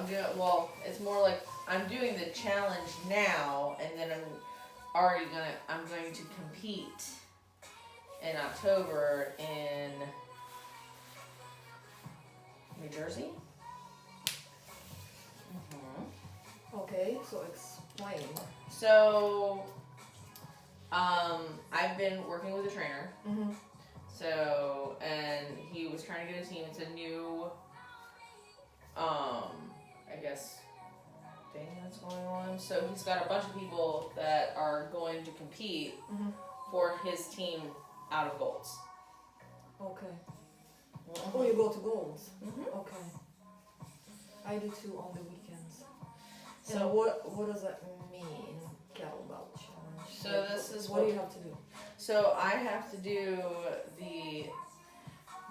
I'm doing, well, it's more like I'm doing the challenge now, and then I'm going to compete in October in New Jersey. Okay, so explain. So, I've been working with a trainer. So, and he was trying to get a team. It's a new, I guess, thing that's going on. So he's got a bunch of people that are going to compete for his team out of Golds. Okay. Oh, you go to Golds? Okay. I do too on the weekends. So and what does that mean, kettlebell challenge? So this is what do you have to do? So I have to do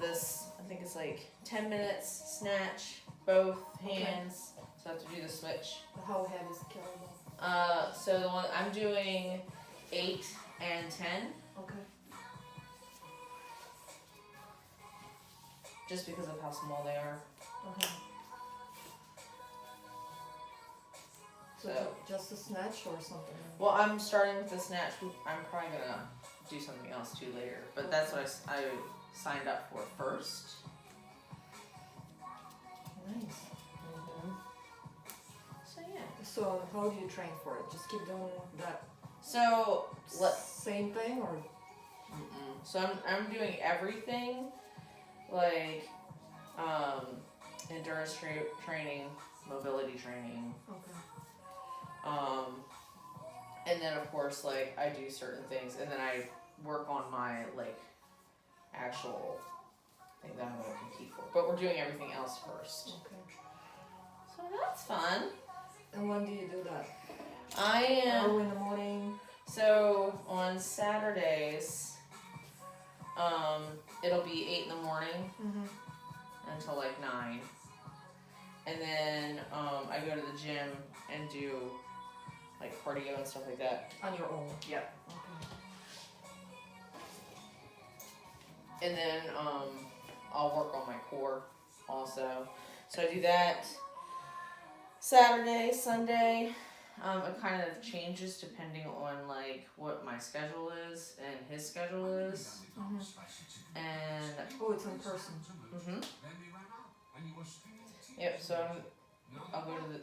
this, I think it's like 10 minutes, snatch, both hands. So I have to do the switch. How heavy is the kettlebell? So the one I'm doing 8 and 10. Okay. Just because of how small they are. So just a snatch or something? Well, I'm starting with the snatch. I'm probably gonna do something else too later, but that's what I signed up for first. Nice. So yeah. So how do you train for it? Just keep doing that. So same thing or? So I'm doing everything, like endurance training, mobility training. Okay. And then of course, like, I do certain things, and then I work on my, like, actual thing that I'm going to compete for. But we're doing everything else first. Okay. So that's fun. And when do you do that? I am. Early in the morning. So on Saturdays, it'll be 8 in the morning until like 9. And then I go to the gym and do like cardio and stuff like that. On your own? Yep. Okay. And then I'll work on my core also. So I do that Saturday, Sunday. It kind of changes depending on like what my schedule is and his schedule is. And it's in person. Yep. So I'll go to the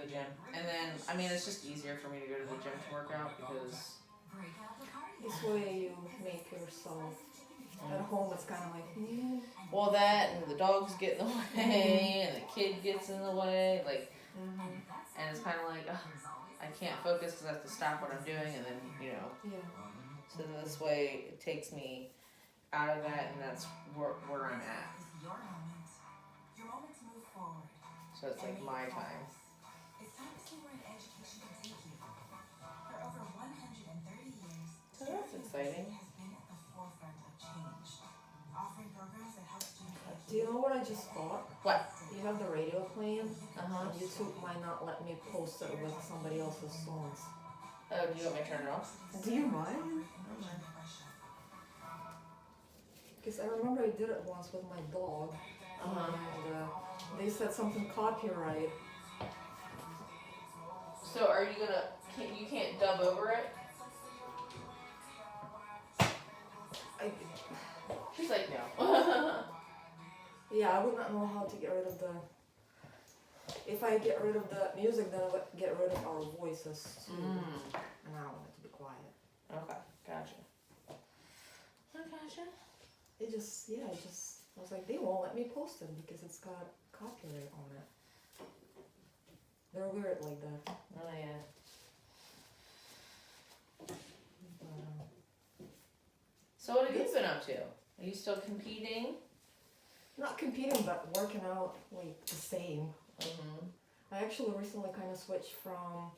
gym, and then I mean it's just easier for me to go to the gym to work out because this way you make yourself at home. It's kind of like well, that and the dogs get in the way and the kid gets in the way, like, and it's kind of like I can't focus because I have to stop what I'm doing, and then so this way it takes me out of that, and that's where I'm at. So it's like my time. So that's exciting. Do you know what I just thought? What? You have the radio playing. YouTube might not let me post it with somebody else's songs. Oh, do you want me to turn it off? Do you mind? Because I remember I did it once with my dog. And they said something copyright. So are you gonna? You can't dub over it? She's like no. Yeah, I would not know how to get rid of the. If I get rid of the music, then I would get rid of our voices too. And I want it to be quiet. Okay, gotcha. I gotcha. I was like, they won't let me post it because it's got copyright on it. They're weird like that. Oh yeah. So what have you been up to? Are you still competing? Not competing, but working out like the same. I actually recently kind of switched from,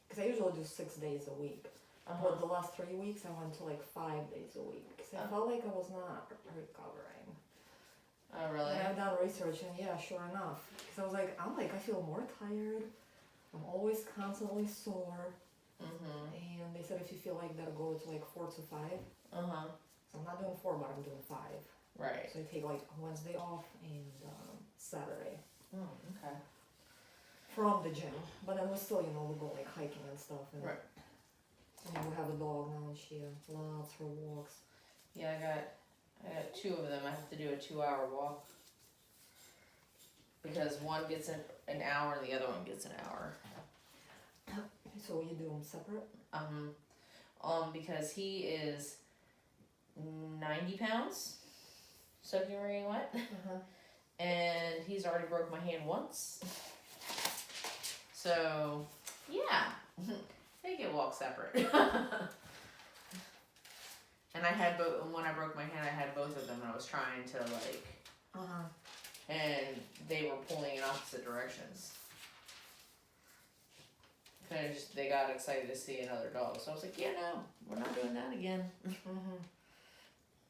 because I usually do 6 days a week. But the last 3 weeks I went to like 5 days a week because I felt like I was not recovering. Oh really? And I've done research and yeah, sure enough. Because I feel more tired. I'm always constantly sore. And they said if you feel like that, go to like 4 to 5. So I'm not doing 4, but I'm doing 5. Right. So I take like Wednesday off and Saturday. Okay. from the gym, but then we still, you know, we go like hiking and stuff. And, Right. and we have a dog now, and she loves her walks. Yeah, I got 2 of them. I have to do a 2-hour walk. Because one gets an hour and the other one gets an hour. So you do them separate? Because he is 90 pounds, soaking rain wet, and he's already broke my hand once. So, yeah, they get walked separate. And I had both. When I broke my hand, I had both of them, and I was trying to like, and they were pulling in opposite directions. They got excited to see another dog, so I was like, yeah, no, we're not doing that again.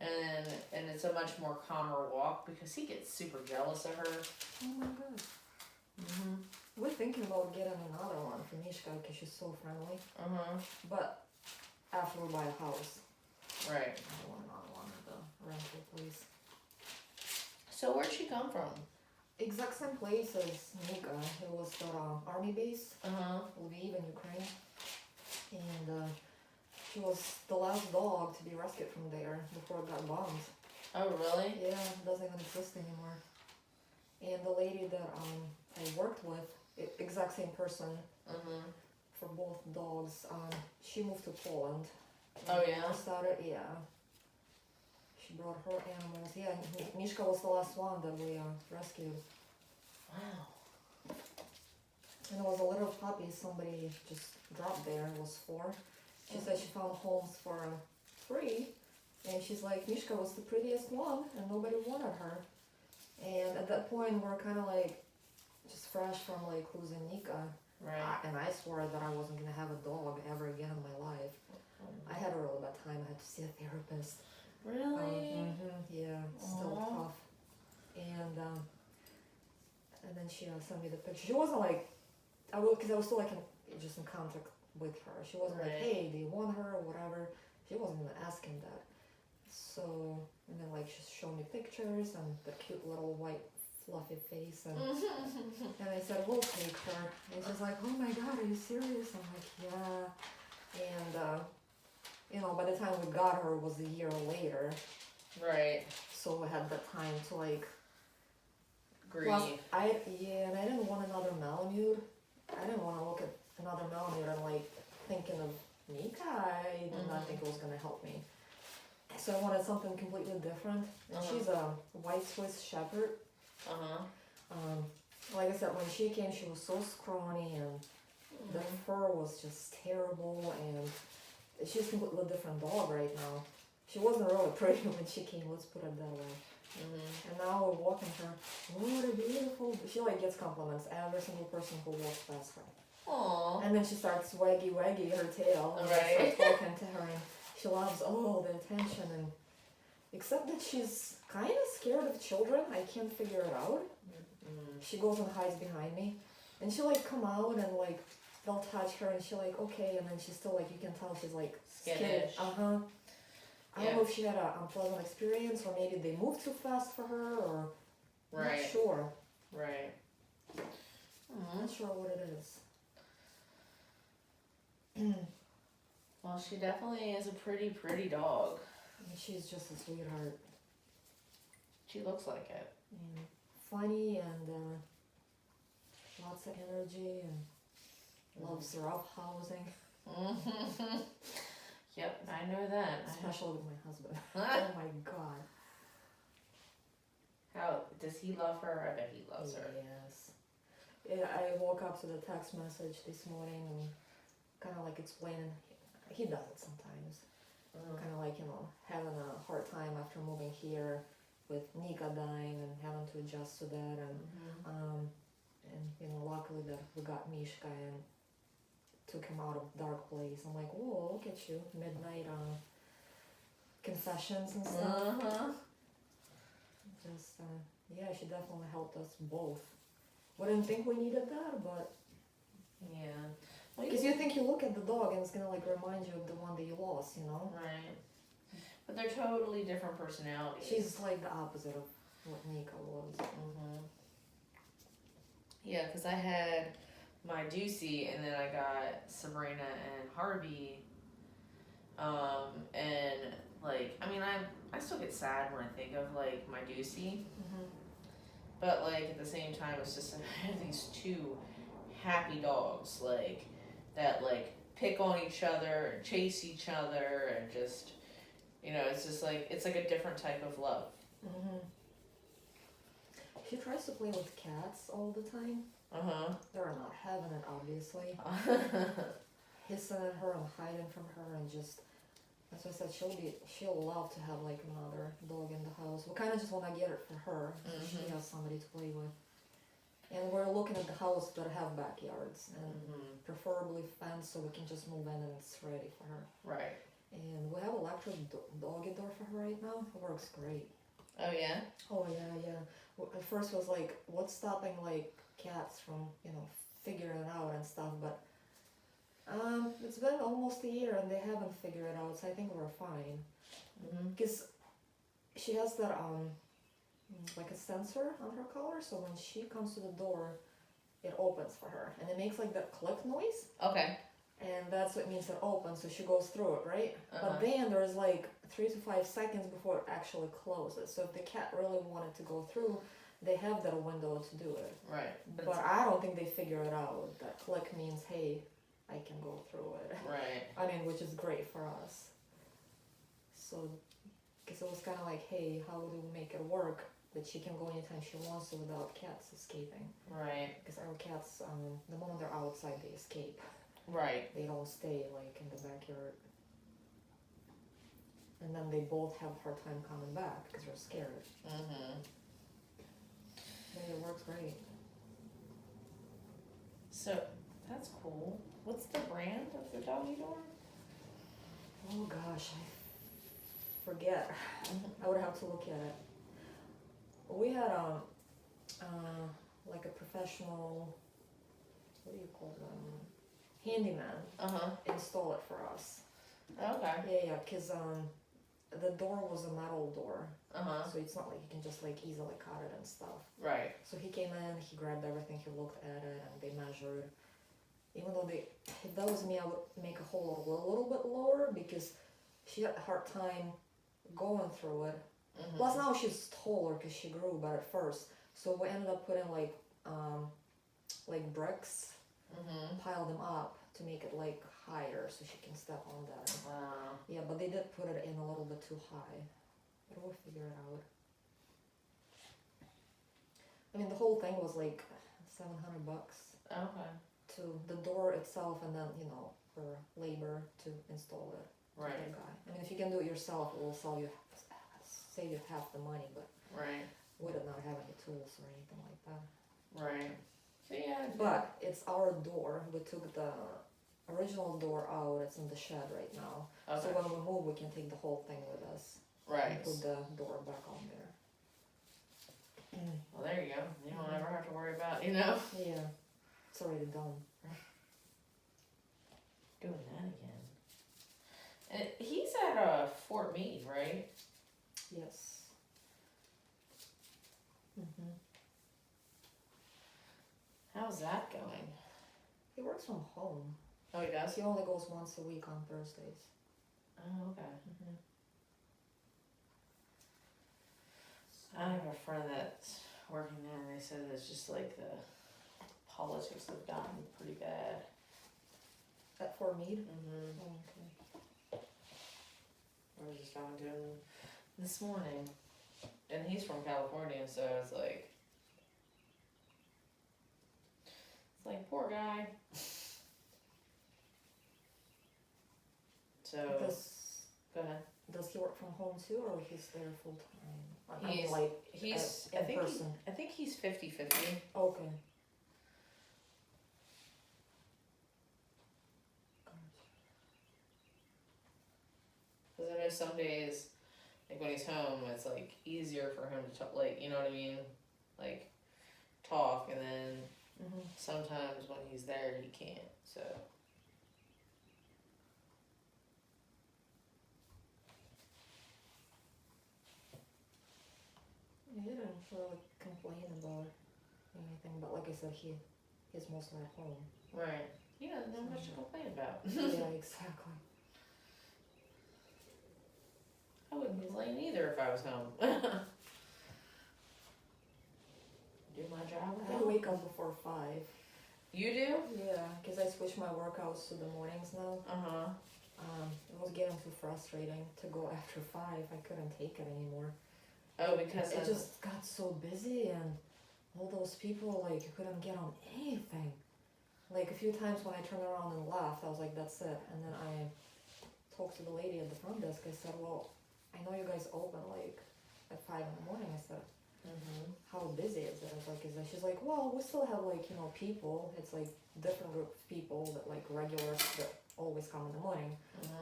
And it's a much more calmer walk because he gets super jealous of her. Oh my god. We're thinking about getting another one for Mishka because she's so friendly. But after we buy a house. Right. I don't want another one at the rental place. So where'd she come from? Exact same place as Nika. It was the army base, Lviv in Ukraine. And she was the last dog to be rescued from there before it got bombed. Oh, really? Yeah, it doesn't even exist anymore. And the lady that I worked with, exact same person for both dogs, she moved to Poland. Oh, yeah? Started, yeah. She brought her animals. Yeah, Mishka was the last one that we rescued. Wow. And it was a little puppy somebody just dropped there. It was 4. She said she found homes for free. And she's like, Mishka was the prettiest one and nobody wanted her. And at that point, we're kind of like just fresh from like losing Nika. Right. And I swore that I wasn't going to have a dog ever again in my life. I had a really bad time. I had to see a therapist. Really? Yeah, it's still tough. And then she sent me the picture. She wasn't like, because I was still like just in contact with her. She wasn't like, hey, do you want her or whatever. She wasn't even asking that. So, and then like she showed me pictures and the cute little white fluffy face. And, and I said, we'll take her. And she's like, oh my God, are you serious? I'm like, yeah. And, you know, by the time we got her, it was a year later. Right. So we had the time to like grieve. Plus, and I didn't want another Malamute. I didn't want to look at another Malamute and like thinking of Nika. I did not think it was gonna help me. So I wanted something completely different. And she's a white Swiss Shepherd. Like I said, when she came, she was so scrawny and the fur was just terrible. And she's a completely different dog right now. She wasn't really pretty when she came, let's put it that way. And now we're walking her. What a beautiful. She like gets compliments every single person who walks past her. Aww. And then she starts waggy her tail. And I start talking to her, and she loves all the attention. And except that she's kind of scared of children. I can't figure it out. She goes and hides behind me, and she like come out and like they'll touch her, and she like okay, and then she's still like you can tell she's like skittish. I don't know if she had an unpleasant experience or maybe they moved too fast for her or not sure. Right. Not sure what it is. Well, she definitely is a pretty dog. And she's just a sweetheart. She looks like it. And funny and lots of energy and loves rough housing. Yep, I know that. Especially with my husband. Oh my God. How does he love her? I bet he loves her. Yes. Yeah, I woke up to the text message this morning and kind of like explaining. He does it sometimes. Kind of like, you know, having a hard time after moving here with Nika dying and having to adjust to that. And you know, luckily that we got Mishka and took him out of dark place. I'm like, whoa, look at you, midnight confessions and stuff. Just yeah, she definitely helped us both. We didn't think we needed that, but yeah, because you think you look at the dog and it's gonna like remind you of the one that you lost, you know? Right. But they're totally different personalities. She's like the opposite of what Nika was. Yeah, because I had my Deucey, and then I got Sabrina and Harvey. And like, I mean, I still get sad when I think of like my Deucey, but like at the same time, it's just like I have these two happy dogs, like that like pick on each other and chase each other and just, you know, it's just like it's like a different type of love. She tries to play with cats all the time. They're not having it, obviously. Hissing at her and hiding from her, and just, as I said, she'll love to have like another dog in the house. We kind of just want to get it for her, so she has somebody to play with. And we're looking at the house that have backyards, and preferably fenced, so we can just move in and it's ready for her. Right. And we have electric doggy door for her right now. It works great. Oh yeah? Oh yeah. At first it was like, what's stopping like cats from, you know, figuring it out and stuff, but it's been almost a year and they haven't figured it out, so I think we're fine. Because she has that like a sensor on her collar, so when she comes to the door, it opens for her, and it makes like that click noise. Okay. And that's what means it opens, so she goes through it, right? But then there's like 3 to 5 seconds before it actually closes. So if the cat really wanted to go through, they have that window to do it. Right. But I don't think they figure it out. That click means, hey, I can go through it. Right. I mean, which is great for us. So, because it was kind of like, hey, how do we make it work that she can go anytime she wants to without cats escaping? Right. Because our cats, the moment they're outside, they escape. Right. They don't stay like in the backyard. And then they both have a hard time coming back because they're scared. Yeah, it works great. So, that's cool. What's the brand of the doggy door? Oh gosh, I forget. I would have to look at it. We had like a professional, what do you call them? Handyman install it for us. Okay. Yeah, because the door was a metal door, so it's not like you can just like easily cut it and stuff. Right. So he came in, he grabbed everything, he looked at it, and they measured. Even though if that was me, I would make a hole a little bit lower because she had a hard time going through it. Plus now she's taller because she grew, but at first, so we ended up putting like bricks, pile them up to make it like higher so she can step on that. Wow. Yeah, but they did put it in a little bit too high. But we'll figure it out. I mean, the whole thing was like $700 Okay. to the door itself, and then, you know, for labor to install it. Right. To the guy. I mean, if you can do it yourself, it will save you half the money, but Right. we did not have any tools or anything like that. Right. So yeah. But it's our door. We took the original door out. It's in the shed right now. Okay. So when we move, we can take the whole thing with us. Right. And put the door back on there. Well, there you go. You don't ever have to worry about, you know. Yeah, it's already done. Doing that again. And he's at Fort Meade, right? Yes. How's that going? He works from home. Oh, he does? He only goes once a week on Thursdays. Oh, okay. I have a friend that's working there, and they said it's just like the politics have gotten pretty bad. At Fort Meade? Mm-hmm. Oh, okay. I was just talking to him this morning, and he's from California, so it's like poor guy. So go ahead. Does he work from home too, or he's there full time? He's in person. I think he's 50-50. Okay. Because I know some days, like when he's home, it's like easier for him to talk, like, you know what I mean, like talk, and then sometimes when he's there he can't. So. He didn't really complain about anything, but like I said, he he's mostly at home. Right. He doesn't have much to complain about. Yeah, exactly. I wouldn't complain either if I was home. Do my job. I wake up before 5. You do? Yeah, because I switch my workouts to the mornings now. It was getting too frustrating to go after 5. I couldn't take it anymore. Oh, because it just got so busy, and all those people, like, you couldn't get on anything. Like, a few times when I turned around and left, I was like, that's it. And then I talked to the lady at the front desk. I said, well, I know you guys open, like, at 5 in the morning. I said, how busy is it? I was like, is it? She's like, well, we still have, like, you know, people. It's, like, different group of people that, like, regulars that always come in the morning.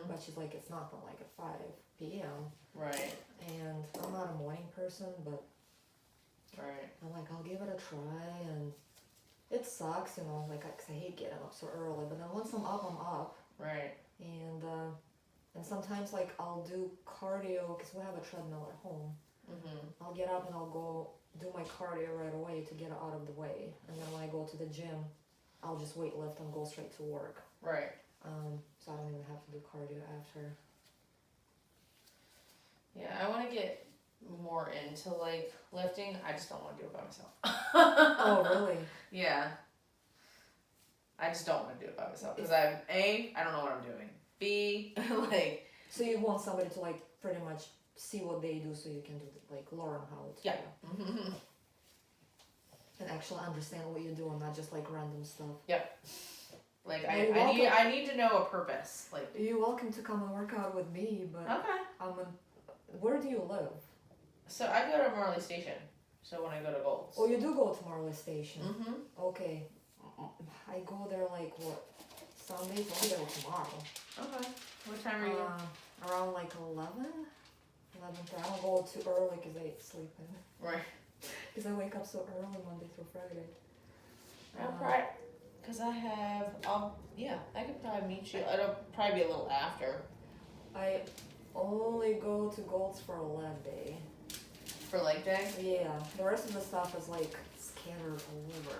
But she's like, it's not from, like, at 5 p.m. Right. And I'm not a morning person, but right. I'm like, I'll give it a try. And it sucks, you know, like, 'cause I hate getting up so early. But then once I'm up, I'm up. Right. And sometimes, like, I'll do cardio, because we have a treadmill at home. I'll get up and I'll go do my cardio right away to get it out of the way. And then when I go to the gym, I'll just weight lift and go straight to work. Right. So I don't even have to do cardio after. Yeah, I want to get more into, like, lifting. I just don't want to do it by myself. Oh, really? Yeah. I just don't want to do it by myself. Because I don't know what I'm doing. B, like... So you want somebody to, like, pretty much see what they do so you can do, like, learn how to... Yeah. And actually understand what you do and not just, like, random stuff. Yep. Like, I need to know a purpose. Like, you're welcome to come and work out with me, but... Okay. Where do you live? So I go to Marley Station. So when I go to Gold's. Oh, you do go to Marley Station? Okay. I go there, like, what, Sundays? I'll be there tomorrow. Okay. What time are you? Around, like, 11? 11:30. I don't go too early because I sleep in. Right. Because I wake up so early Monday through Friday. Because I could probably meet you. It'll probably be a little after. I only go to Gold's for a leg day. For leg day? Yeah. The rest of the stuff is, like, scattered all over.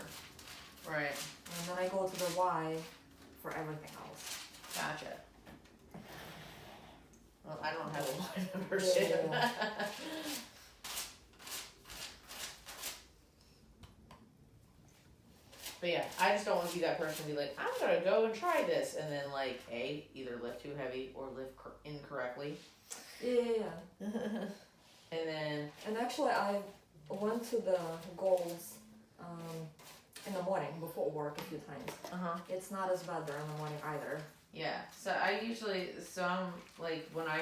Right. And then I go to the Y for everything else. Gotcha. Well, I don't have a Y membership. Yeah. But yeah, I just don't want to be that person to be like, I'm going to go and try this. And then, like, A, either lift too heavy or lift incorrectly. Yeah. And then... And actually, I went to the Gold's in the morning before work a few times. It's not as bad there in the morning either. Yeah. So I'm, like, when I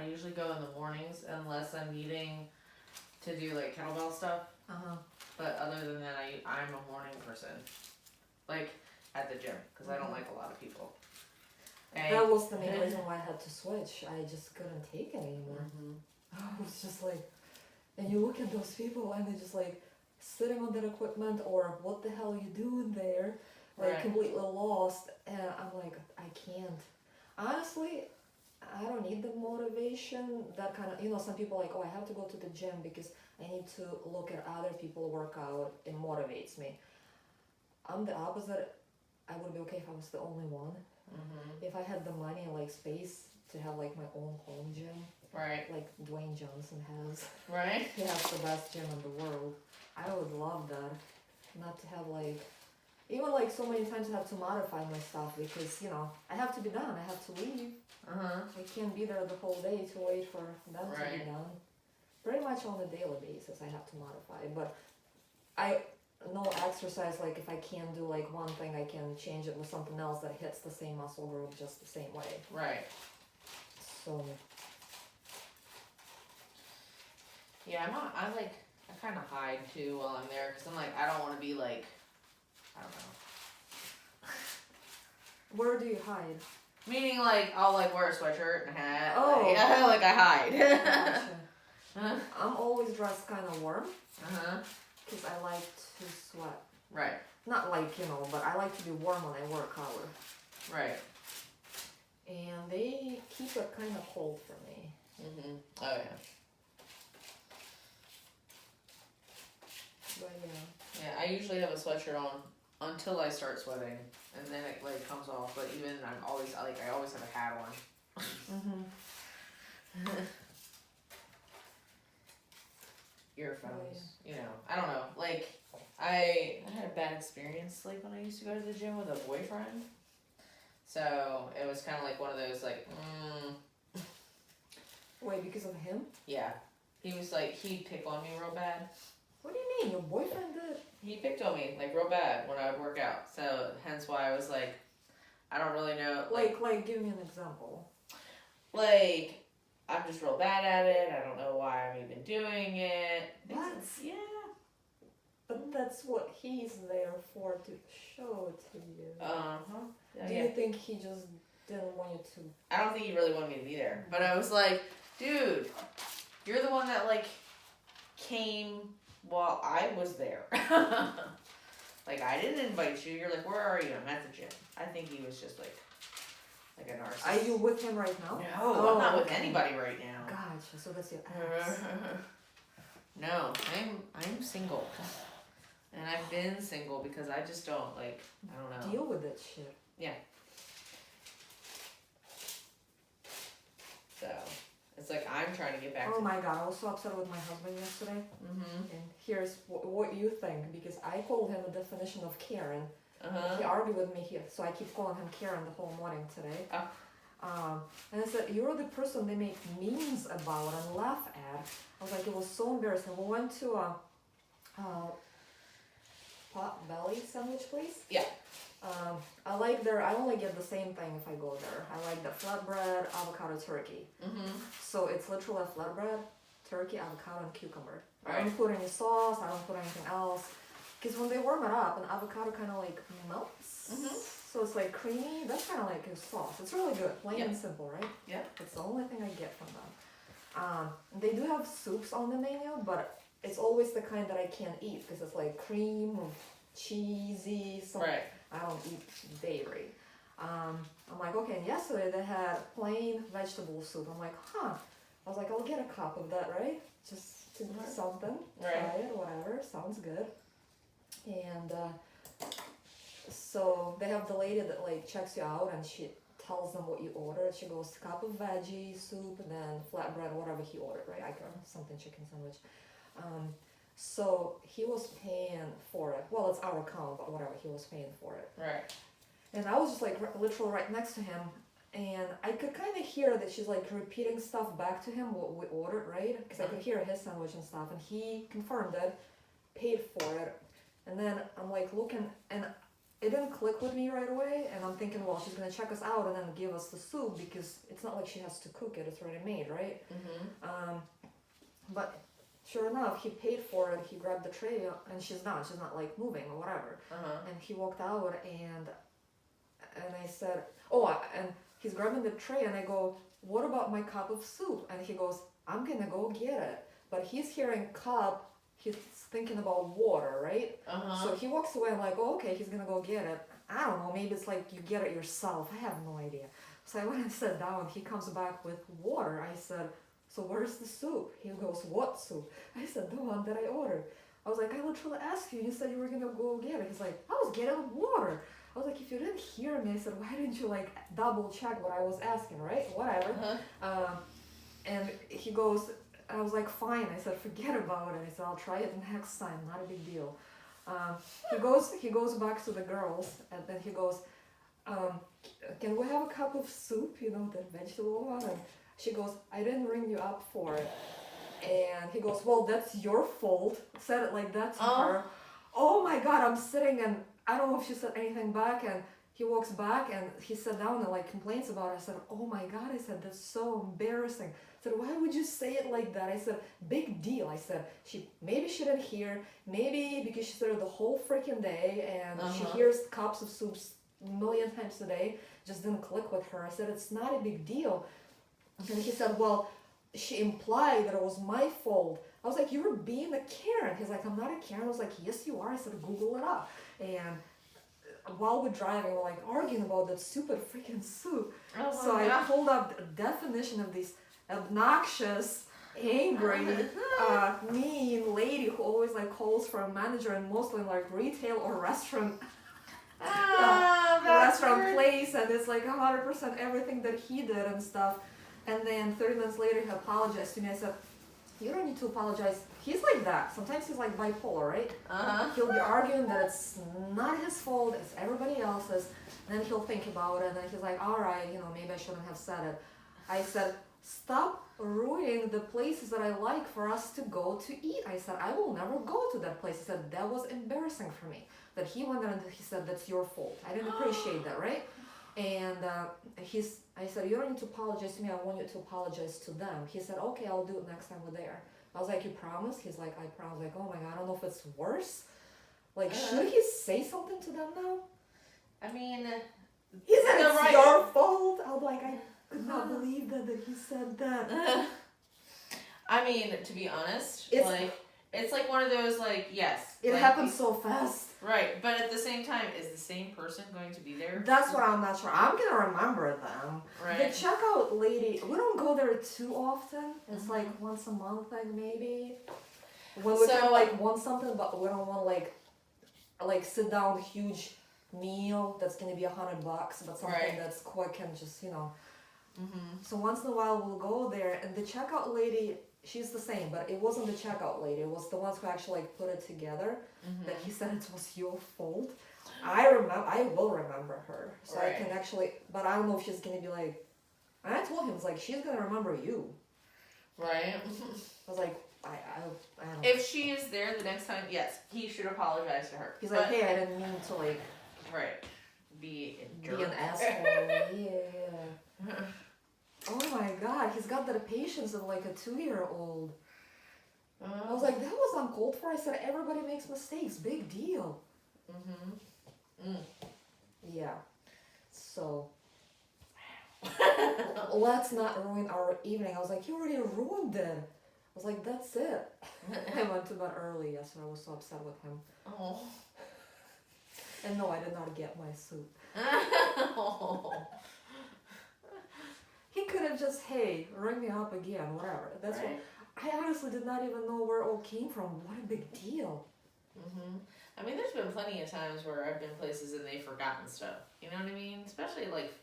usually go in the mornings unless I'm needing to do, like, kettlebell stuff. But other than that, I'm a morning person, like, at the gym, because I don't like a lot of people. And that was the main reason why I had to switch. I just couldn't take it anymore. I was just like, and you look at those people and they're just like sitting on their equipment, or what the hell are you doing there? Like, completely lost. And I'm like, I can't. Honestly, I don't need the motivation. That kind of, you know, some people are like, oh, I have to go to the gym because I need to look at other people work out. It motivates me. I'm the opposite. I would be okay if I was the only one. If I had the money and, like, space to have, like, my own home gym. Right. Like Dwayne Johnson has. Right. He has the best gym in the world. I would love that. Not to have, like, even, like, so many times I have to modify my stuff because, you know, I have to be done. I have to leave. I can't be there the whole day to wait for them to be done. Pretty much on a daily basis I have to modify. But I know exercise, like, if I can't do, like, one thing, I can change it with something else that hits the same muscle group just the same way. Right. So... Yeah, I kind of hide, too, while I'm there, because I'm like, I don't want to be, like, I don't know. Where do you hide? Meaning, like, I'll, like, wear a sweatshirt and a hat. Oh. Like I hide. Gotcha. I'm always dressed kind of warm. Because I like to sweat. Right. Not like, you know, but I like to be warm when I work out. Right. And they keep it kind of cold for me. Oh, yeah. But, yeah. Yeah, I usually have a sweatshirt on until I start sweating, and then it like comes off. But even I always have a hat on. Earphones, you know. I don't know. Like I had a bad experience like when I used to go to the gym with a boyfriend. So it was kind of like one of those like. Wait, because of him? Yeah, he was like he'd pick on me real bad. What do you mean? Your boyfriend did? He picked on me like real bad when I would work out. So hence why I was like, I don't really know. Like give me an example. Like, I'm just real bad at it. I don't know why I'm even doing it. What? Yeah. But that's what he's there for, to show to you. Uh-huh. Do you think he just didn't want you to? I don't think he really wanted me to be there. But I was like, dude, you're the one that, like, came while I was there. Like, I didn't invite you. You're like, where are you? I'm at the gym. I think he was just, like a narcissist. Are you with him right now? No, I'm not with anybody right now. Gotcha. So that's your ex. No, I'm single. And I've been single because I just don't, like, I don't know. Deal with that shit. Yeah. So, it's like I'm trying to get back Oh to... my god, I was so upset with my husband yesterday. Mm-hmm. And here's what you think, because I called him the definition of Karen. Uh-huh. He argued with me here, so I keep calling him Karen the whole morning today. Oh. And I said, you're the person they make memes about and laugh at. I was like, it was so embarrassing. We went to a pot belly sandwich place. Yeah. I only get the same thing if I go there. I like the flatbread, avocado, turkey. Mm-hmm. So it's literally a flatbread, turkey, avocado, and cucumber. Right. I don't put any sauce, I don't put anything else. Because when they warm it up, an avocado kind of like melts. Mm-hmm. So it's like creamy. That's kind of like a sauce. It's really good, plain and simple, right? Yeah. It's the only thing I get from them. They do have soups on the menu, but it's always the kind that I can't eat because it's like cream, cheesy. Right. I don't eat dairy. I'm like, okay, and yesterday they had plain vegetable soup. I'm like, I was like, I'll get a cup of that, right? Just to do something. Right. Try it, whatever. Sounds good. And so they have the lady that like checks you out and she tells them what you ordered. She goes, cup of veggie, soup, and then flatbread, whatever he ordered, right? I got something chicken sandwich. So he was paying for it. Well, it's our account, but whatever, he was paying for it. Right. And I was just like literally right next to him. And I could kind of hear that she's like repeating stuff back to him, what we ordered, right? Because I could hear his sandwich and stuff. And he confirmed it, paid for it. And then I'm like looking, and it didn't click with me right away. And I'm thinking, well, she's going to check us out and then give us the soup because it's not like she has to cook it. It's already made, right? Mm-hmm. But sure enough, he paid for it. He grabbed the tray, and she's not like moving or whatever. Uh-huh. And he walked out, and I said, and he's grabbing the tray, and I go, what about my cup of soup? And he goes, I'm gonna go get it. But he's hearing cup, he's thinking about water, right? Uh-huh. So he walks away. I'm like, oh, okay, he's gonna go get it. I don't know, maybe it's like you get it yourself. I have no idea. So I went and sat down. He comes back with water. I said, so where's the soup? He goes, what soup? I said, the one that I ordered. I was like, I literally asked you. You said you were gonna go get it. He's like, I was getting water. I was like, if you didn't hear me, I said, why didn't you like double check what I was asking, right? Whatever. Uh-huh. And he goes, I was like, fine. I said, forget about it. I said, I'll try it next time. Not a big deal. He goes back to the girls, and then he goes, can we have a cup of soup? You know, the vegetable one. And she goes, I didn't ring you up for it. And he goes, well, that's your fault. Said it like that to her. Oh my God, I'm sitting and I don't know if she said anything back. And he walks back and he sat down and like complains about it. I said, oh my God, I said, that's so embarrassing. I said, why would you say it like that? I said, big deal. I said, maybe she didn't hear, maybe because she's there the whole freaking day and she hears cups of soups a million times a day, just didn't click with her. I said, it's not a big deal. And he said, well, she implied that it was my fault. I was like, you were being a Karen. He's like, I'm not a Karen. I was like, yes, you are. I said, Google it up. And while we're driving, we're like arguing about that stupid freaking soup. So I pulled up the definition of this obnoxious, angry, mean lady who always like calls for a manager and mostly like retail or restaurant restaurant place, and it's like 100% everything that he did and stuff. And then 30 minutes later, he apologized to me. I said, you don't need to apologize. He's like that. Sometimes he's like bipolar, right? He'll be arguing that it's not his fault, it's everybody else's. And then he'll think about it, and then he's like, all right, maybe I shouldn't have said it. I said, stop ruining the places that I like for us to go to eat. I said, I will never go to that place. I said, that was embarrassing for me. That he went there and he said, that's your fault. I didn't appreciate that, right? And I said, you don't need to apologize to me. I want you to apologize to them. He said, okay, I'll do it next time we're there. I was like, you promise? He's like, I promise. Like, oh my God, I don't know if it's worse. Like, should he say something to them now? I mean, he said, it's your fault. I'm like, I could not believe that he said that. I mean, to be honest, it's like one of those, like, yes. It happens so fast. Right, but at the same time, is the same person going to be there? That's what I'm not sure. I'm going to remember them. Right. The checkout lady, we don't go there too often. It's like once a month, like maybe. When we kind of like want something, but we don't want to like sit down huge meal that's going to be $100, but something that's quick and just, So once in a while we'll go there, and the checkout lady, she's the same, but it wasn't the checkout lady. It was the ones who actually like put it together. That he said it was your fault. I will remember her, so I can actually. But I don't know if she's gonna be like. And I told him, it's like, she's gonna remember you. Right. I was like, I don't know. If she is there the next time, yes, he should apologize to her. He's like, hey, I didn't mean to like. Right. Be an asshole. Yeah. Oh my God, he's got the patience of like a 2-year-old. I was like, that was uncalled for. I said, everybody makes mistakes. Big deal. Yeah. So, let's not ruin our evening. I was like, you already ruined it. I was like, that's it. I went to bed early yesterday. I was so upset with him. Oh. And no, I did not get my soup. He could have just, hey, ring me up again, whatever. That's what. I honestly did not even know where it all came from. What a big deal. I mean, there's been plenty of times where I've been places and they've forgotten stuff. You know what I mean? Especially like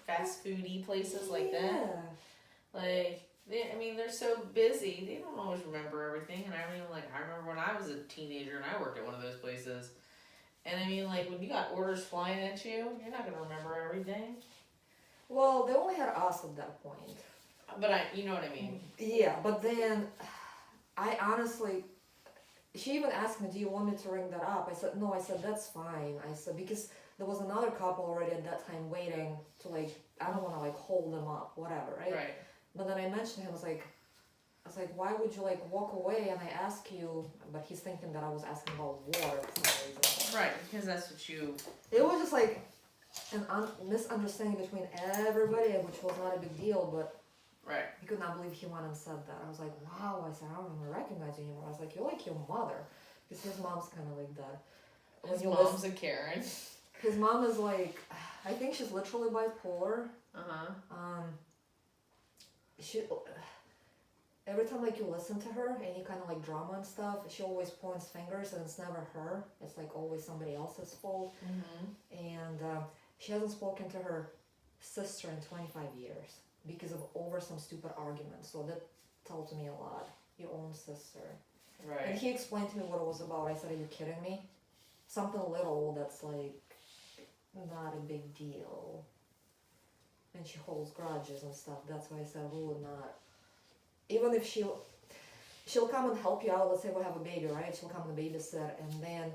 fast foody places like that. Like, they're so busy. They don't always remember everything. And I remember when I was a teenager and I worked at one of those places. And I mean, like, when you got orders flying at you, you're not going to remember everything. Well, they only had us at that point. But you know what I mean. Yeah, but then I honestly, she even asked me, do you want me to ring that up? I said, no, I said, that's fine. I said, because there was another couple already at that time waiting to like, I don't want to like hold them up, whatever, right? Right. But then I mentioned to him, I was like, why would you like walk away and I ask you, but he's thinking that I was asking about water for some reason. Right, because that's what you... It was just like an misunderstanding between everybody, which was not a big deal, but right. I could not believe he went and said that. I was like, wow. I said, I don't even recognize you anymore. I was like, you're like your mother. Because his mom's kind of like that. His mom's a Karen. His mom is like, I think she's literally bipolar. She, every time like you listen to her, any kind of like drama and stuff, she always points fingers and it's never her. It's like always somebody else's fault. And she hasn't spoken to her sister in 25 years. Because of over some stupid argument. So that tells me a lot. Your own sister. Right. And he explained to me what it was about. I said, are you kidding me? Something little that's like not a big deal. And she holds grudges and stuff. That's why I said we would not. Even if she'll come and help you out. Let's say we have a baby, right? She'll come and babysit, and then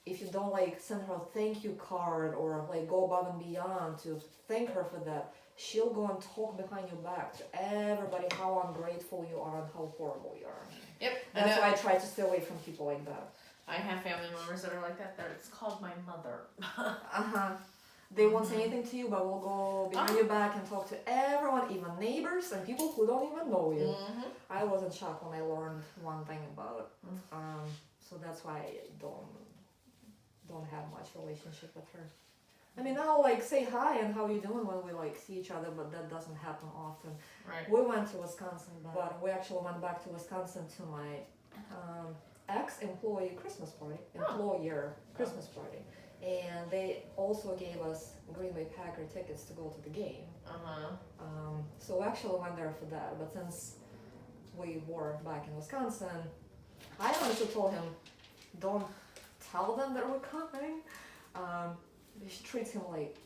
if you don't like send her a thank you card or like go above and beyond to thank her for that, she'll go and talk behind your back to everybody how ungrateful you are and how horrible you are. Yep. That's why I try to stay away from people like that. I have family members that are like that. It's called my mother. They won't say anything to you, but will go behind your back and talk to everyone, even neighbors and people who don't even know you. I was in shock when I learned one thing about so that's why I don't have much relationship with her. I mean, I'll like say hi and how you doing when we like see each other, but that doesn't happen often. Right. We went to Wisconsin, but we actually went back to Wisconsin to my ex-employee Christmas party, employer Christmas party, and they also gave us Green Bay Packer tickets to go to the game. So we actually went there for that, but since we were back in Wisconsin, I honestly told him, don't tell them that we're coming. She treats him like,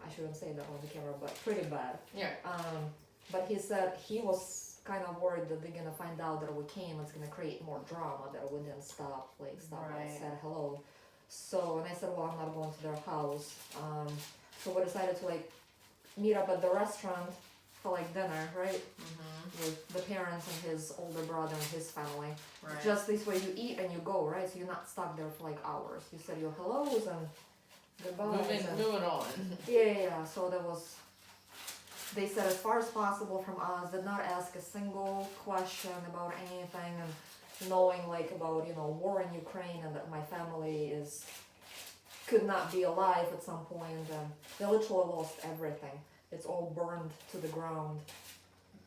I shouldn't say that on the camera, but pretty bad. Yeah. But he said he was kind of worried that they're gonna find out that we came. It's gonna create more drama that we didn't stop. I said hello. So, and I said, well, I'm not going to their house. So we decided to meet up at the restaurant for dinner, right? With the parents and his older brother and his family. Right. Just this way you eat and you go, right? So you're not stuck there for hours. You said your hellos and goodbyes. Moving on. Yeah. So that was, they said as far as possible from us, did not ask a single question about anything, and knowing about war in Ukraine and that my family could not be alive at some point, and they literally lost everything. It's all burned to the ground.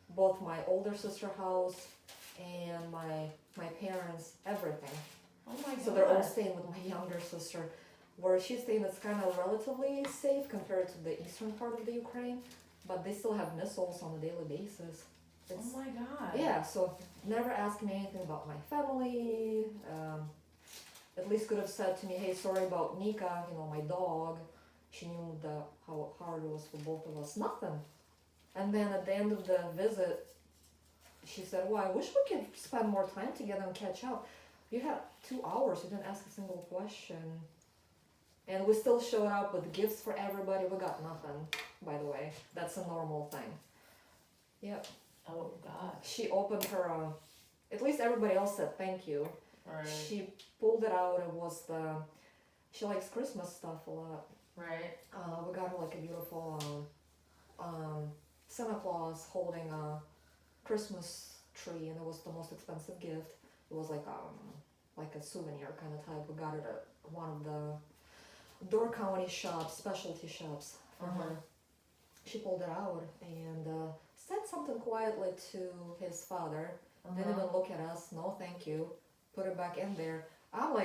Both my older sister's house and my parents, everything. Oh my god. So they're all staying with my younger sister, where she's staying. It's kind of relatively safe compared to the eastern part of the Ukraine, but they still have missiles on a daily basis. Oh my god. Yeah, so never asked me anything about my family. At least could have said to me, hey, sorry about Nika, my dog. She knew how hard it was for both of us. Nothing. And then at the end of the visit, she said, well, I wish we could spend more time together and catch up. You had 2 hours, you didn't ask a single question. And we still showed up with gifts for everybody. We got nothing, by the way. That's a normal thing. Yep. Oh god. She opened her, at least everybody else said thank you. Right. She pulled it out. It was she likes Christmas stuff a lot. Right. We got her a beautiful Santa Claus holding a Christmas tree, and it was the most expensive gift. It was like a souvenir kind of type. We got it at one of the Door County shops, specialty shops for her. She pulled it out and said something quietly to his father. Didn't even look at us. No, thank you. Put it back in there. I'm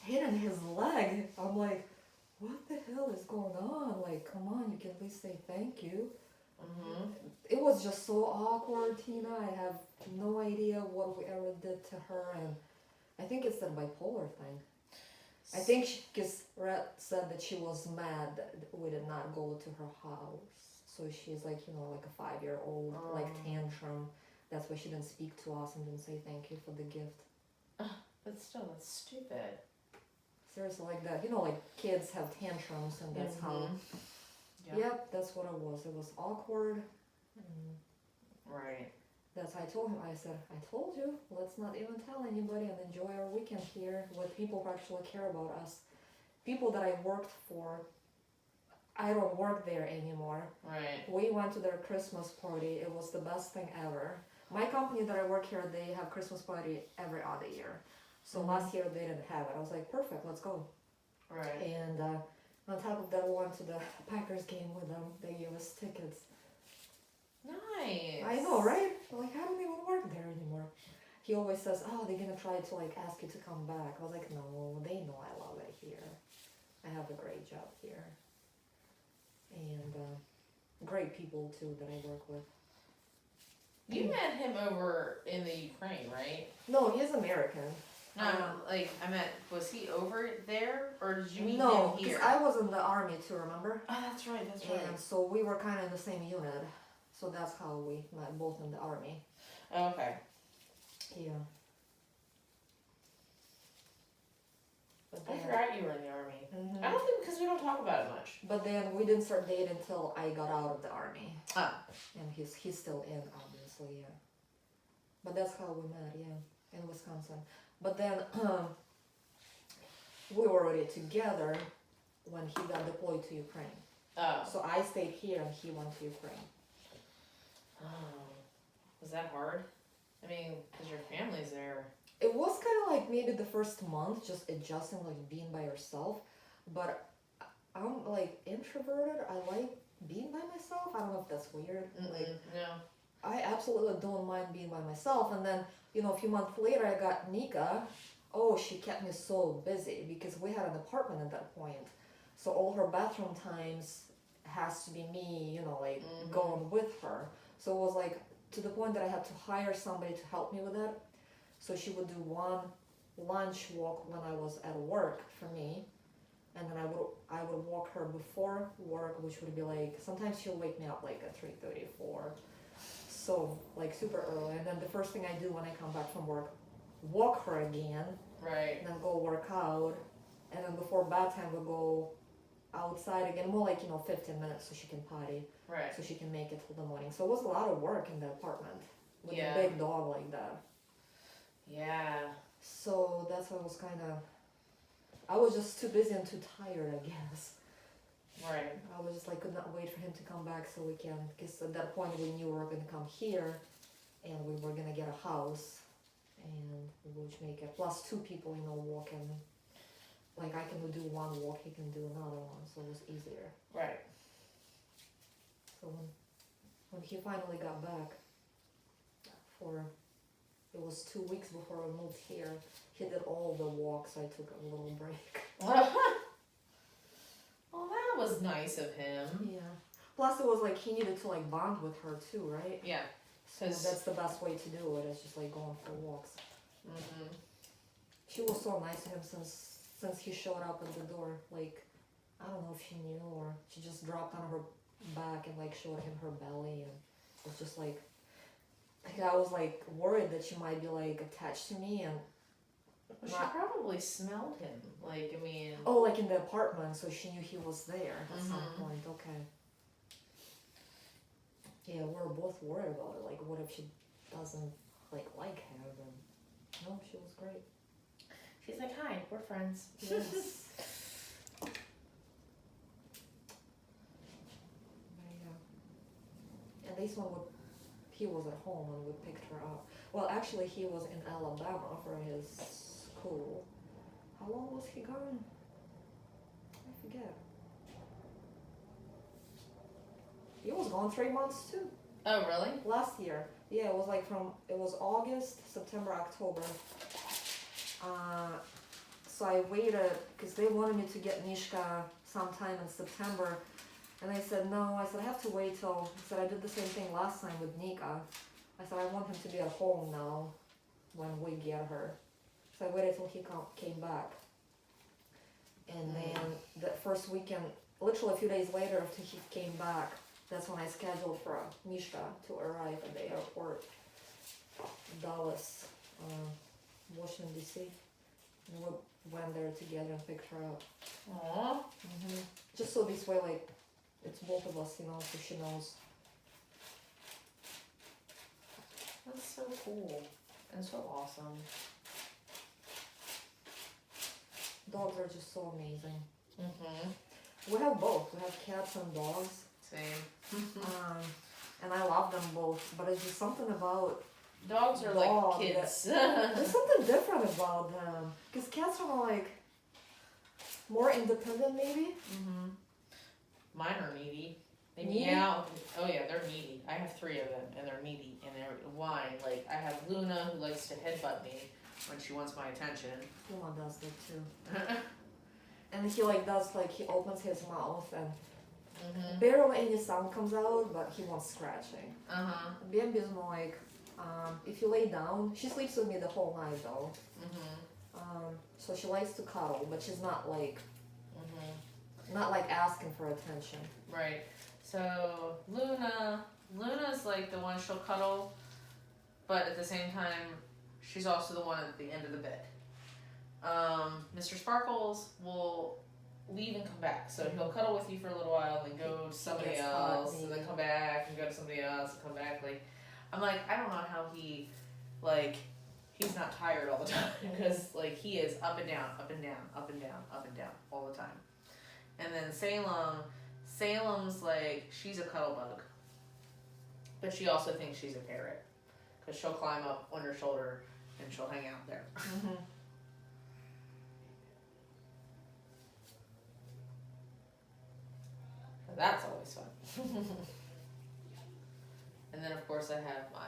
hitting his leg. I'm what the hell is going on? Come on, you can at least say thank you. It was just so awkward, Tina. I have no idea what we ever did to her, and I think it's that bipolar thing. I think because Red said that she was mad that we did not go to her house. So she's like a 5-year-old, tantrum. That's why she didn't speak to us and didn't say thank you for the gift. But still, that's stupid. Seriously, that. Kids have tantrums, and that's how. Yep, that's what it was. It was awkward. Right. That's I told him. I said, I told you, let's not even tell anybody and enjoy our weekend here with people who actually care about us. People that I worked for, I don't work there anymore. Right. We went to their Christmas party. It was the best thing ever. My company that I work here, they have Christmas party every other year. So last year they didn't have it. I was like, perfect, let's go. Right. And on top of that, we went to the Packers game with them. They gave us tickets. Nice. I know, right? I don't even work there anymore. He always says, oh, they're gonna try to ask you to come back. I was like, no, they know I love it here. I have a great job here. And great people too that I work with. You met him over in the Ukraine, right? No, he's American. No, I meant, was he over there, or did you meet no, him here? because I was in the army too, remember? Oh, that's right. And so we were kind of in the same unit. So that's how we met, both in the army. Oh, okay. Yeah. But I forgot you were in the army. Mm-hmm. I don't think, because we don't talk about it much. But then we didn't start dating until I got out of the army. Ah. And he's still in, obviously, yeah. But that's how we met, yeah, in Wisconsin. But then we were already together when he got deployed to Ukraine. Oh. So I stayed here and he went to Ukraine. Oh. Was that hard? I mean, because your family's there. It was kind of like maybe the first month, just adjusting, being by yourself. But I'm introverted. I like being by myself. I don't know if that's weird. No. I absolutely don't mind being by myself. And then, a few months later, I got Nika. oh, she kept me so busy because we had an apartment at that point. So all her bathroom times has to be me, like going with her. So it was like to the point that I had to hire somebody to help me with that. So she would do one lunch walk when I was at work for me, and then I would walk her before work, which would be like sometimes she'll wake me up like at 3:34, so like super early. And then the first thing I do when I come back from work, walk her again, Right. and then go work out, and then before bedtime we'll go outside again, more like 15 minutes so she can potty, Right. so she can make it till the morning. So it was a lot of work in the apartment with Yeah. a big dog like that. Yeah. So that's why I was just too busy and too tired, I guess. Right. I was just like, could not wait for him to come back so we can, because at that point we knew we were going to come here and we were going to get a house and which make it, plus 2 people, walking. Like I can do one walk, he can do another one, so it was easier. Right. So when he finally got back it was 2 weeks before we moved here, he did all the walks, so I took a little break. Well, that was nice of him. Yeah. Plus it was like he needed to like bond with her too, right? Yeah. So that's the best way to do it, is just like going for walks. Mhm. She was so nice to him since he showed up at the door. Like, I don't know if she knew or she just dropped on her back and like showed him her belly, and it was just like I was like worried that she might be like attached to me and. Well, she probably smelled him. Like, I mean. Oh, like in the apartment, so she knew he was there at some point. Okay. Yeah, we were both worried about it. Like, what if she doesn't like him? And no, she was great. She's like, hi, we're friends. Yes. But yeah. And this one he was at home when we picked her up. Well, actually, he was in Alabama for his school. How long was he gone? I forget. He was gone 3 months too. Oh, really? Last year. Yeah, it was like it was August, September, October. So I waited, because they wanted me to get Mishka sometime in September. And I said, no, I said, I have to wait till, I said, I did the same thing last time with Nika. I said, I want him to be at home now when we get her. So I waited till he came back. And then the first weekend, literally a few days later after he came back, that's when I scheduled for Mishka to arrive at the airport, Dallas, Washington, D.C. And we went there together and picked her up. Aww. Just so this way, like, it's both of us, so she knows. That's so cool. And so awesome. Dogs are just so amazing. Mm-hmm. We have both. We have cats and dogs. Same. And I love them both, but it's just something about dogs are like kids. There's something different about them. Because cats are like more independent, maybe. Mm-hmm. Mine are needy. They Needy? meow. Oh yeah, they're needy. I have 3 of them, and they're needy, and they're whine. Like, I have Luna, who likes to headbutt me when she wants my attention. Puma does that too. And he he opens his mouth and barely any sound comes out, but he wants scratching. Bambi is more like, if you lay down, she sleeps with me the whole night though. So she likes to cuddle, but she's not like, not like asking for attention. Right. So Luna's like the one she'll cuddle, but at the same time, she's also the one at the end of the bed. Mr. Sparkles will leave and come back. So he'll cuddle with you for a little while, then go to somebody else, and then come back and go to somebody else and come back. Like, I'm like, I don't know how he, like, he's not tired all the time, because like he is up and down, up and down, up and down, up and down all the time. And then Salem's like, she's a cuddle bug, but she also thinks she's a parrot, because she'll climb up on your shoulder and she'll hang out there. That's always fun. And then of course I have my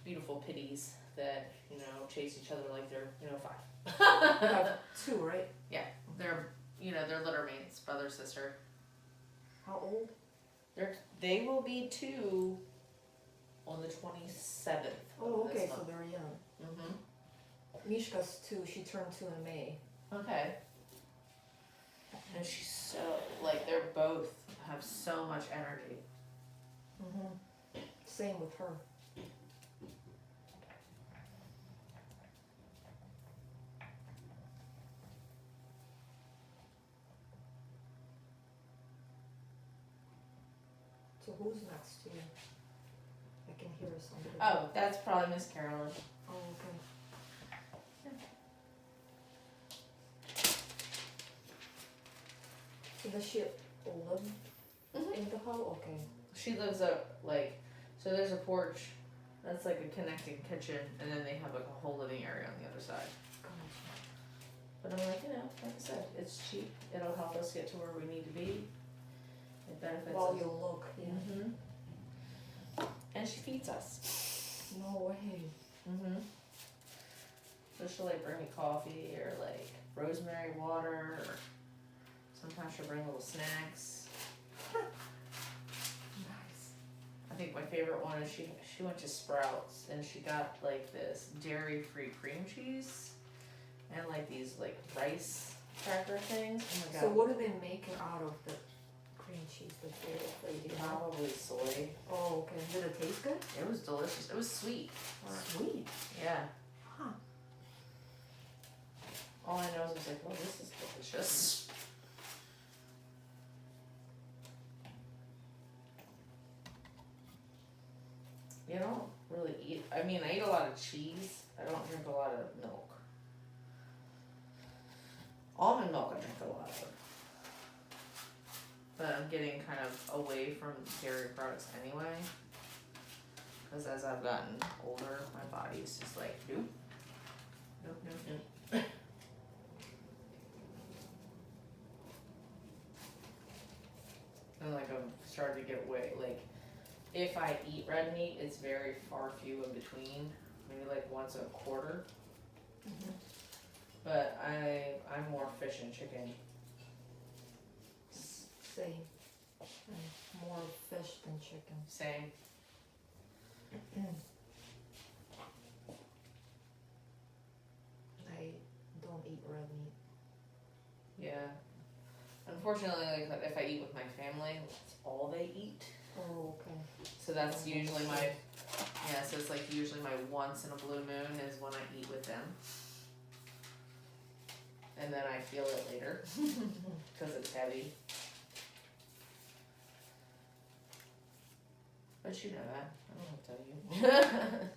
beautiful pitties that, you know, chase each other like they're, you know, 5. You have 2, right? Yeah, they're, you know, they're litter mates, brother, sister. How old? They will be 2 on the 27th. Oh, okay, so they're young. Mhm. Mishka's 2. She turned 2 in May. Okay. And she's so, like, they're both have so much energy. Mhm. Same with her. So who's next to you? I can hear somebody. Oh, that's probably Miss Carolyn. Oh, okay. So does she live in the house? Okay. She lives up, like, so there's a porch that's like a connecting kitchen, and then they have like a whole living area on the other side. Gotcha. But I'm like, you know, like I said, it's cheap. It'll help us get to where we need to be. It benefits While us. you look, yeah. Mhm. And she feeds us. No way. Mhm. So she'll like bring me coffee or like rosemary water, or sometimes she'll bring little snacks. Nice. I think my favorite one is she went to Sprouts and she got like this dairy-free cream cheese and like these like rice cracker things. Oh my god. So what do they make it out of, the cream cheese that they do? Probably soy. Oh, okay. Did it taste good? It was delicious. It was sweet. Sweet. Yeah. Huh. All I know is I was like, oh, this is delicious. You don't really eat. I mean, I eat a lot of cheese. I don't drink a lot of milk. Almond milk I drink a lot of. But I'm getting kind of away from dairy products anyway. Because as I've gotten older, my body's just like, nope. Nope, nope, nope. And like I'm starting to get away. Like, if I eat red meat, it's very far few in between. Maybe like once a quarter. Mhm. But I'm more fish and chicken. Same. More fish than chicken. Same. I don't eat red meat. Yeah. Unfortunately, like if I eat with my family, that's all they eat. Oh, okay. So that's usually my, yeah, so it's like usually my once in a blue moon is when I eat with them. And then I feel it later, because it's heavy. But you know that, I don't have to tell you.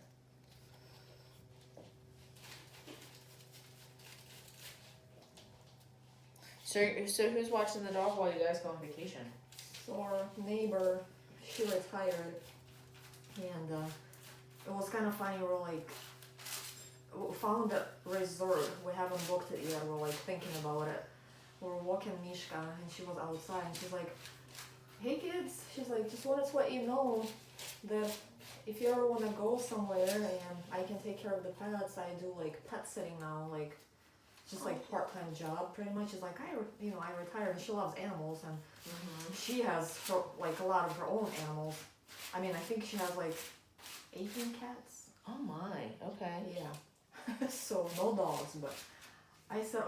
So who's watching the dog while you guys go on vacation? So our neighbor, she retired, and it was kind of funny. We're like, we found a resort. We haven't booked it yet. We're like thinking about it. We were walking Mishka, and she was outside, and she's like, "Hey kids," she's like, "just wanted to let you know that if you ever want to go somewhere and I can take care of the pets, I do like pet sitting now, like just like part-time job pretty much." She's like, I retired, and she loves animals, and she has like a lot of her own animals. I mean, I think she has like 18 cats. Oh my, okay. Yeah. So no dogs, but I said,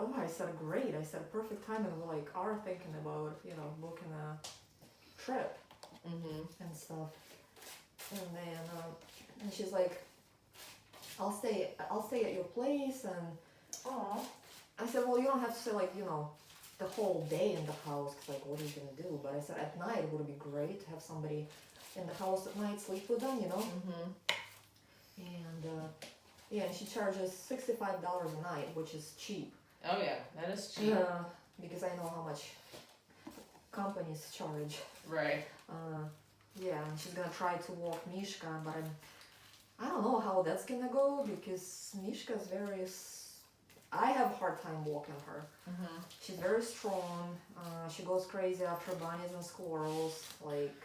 great. I said, perfect timing. We like are thinking about, booking a trip and stuff. And then, and she's like, I'll stay at your place. And I said, well, you don't have to stay like, the whole day in the house, 'cause like, what are you gonna do? But I said, at night it would be great to have somebody in the house at night, sleep with them, And yeah, and she charges $65 a night, which is cheap. Oh yeah, that is cheap. Because I know how much companies charge. Right. Yeah, and she's gonna try to walk Mishka, but I don't know how that's gonna go, because Mishka's I have a hard time walking her. She's very strong. She goes crazy after bunnies and squirrels. Like,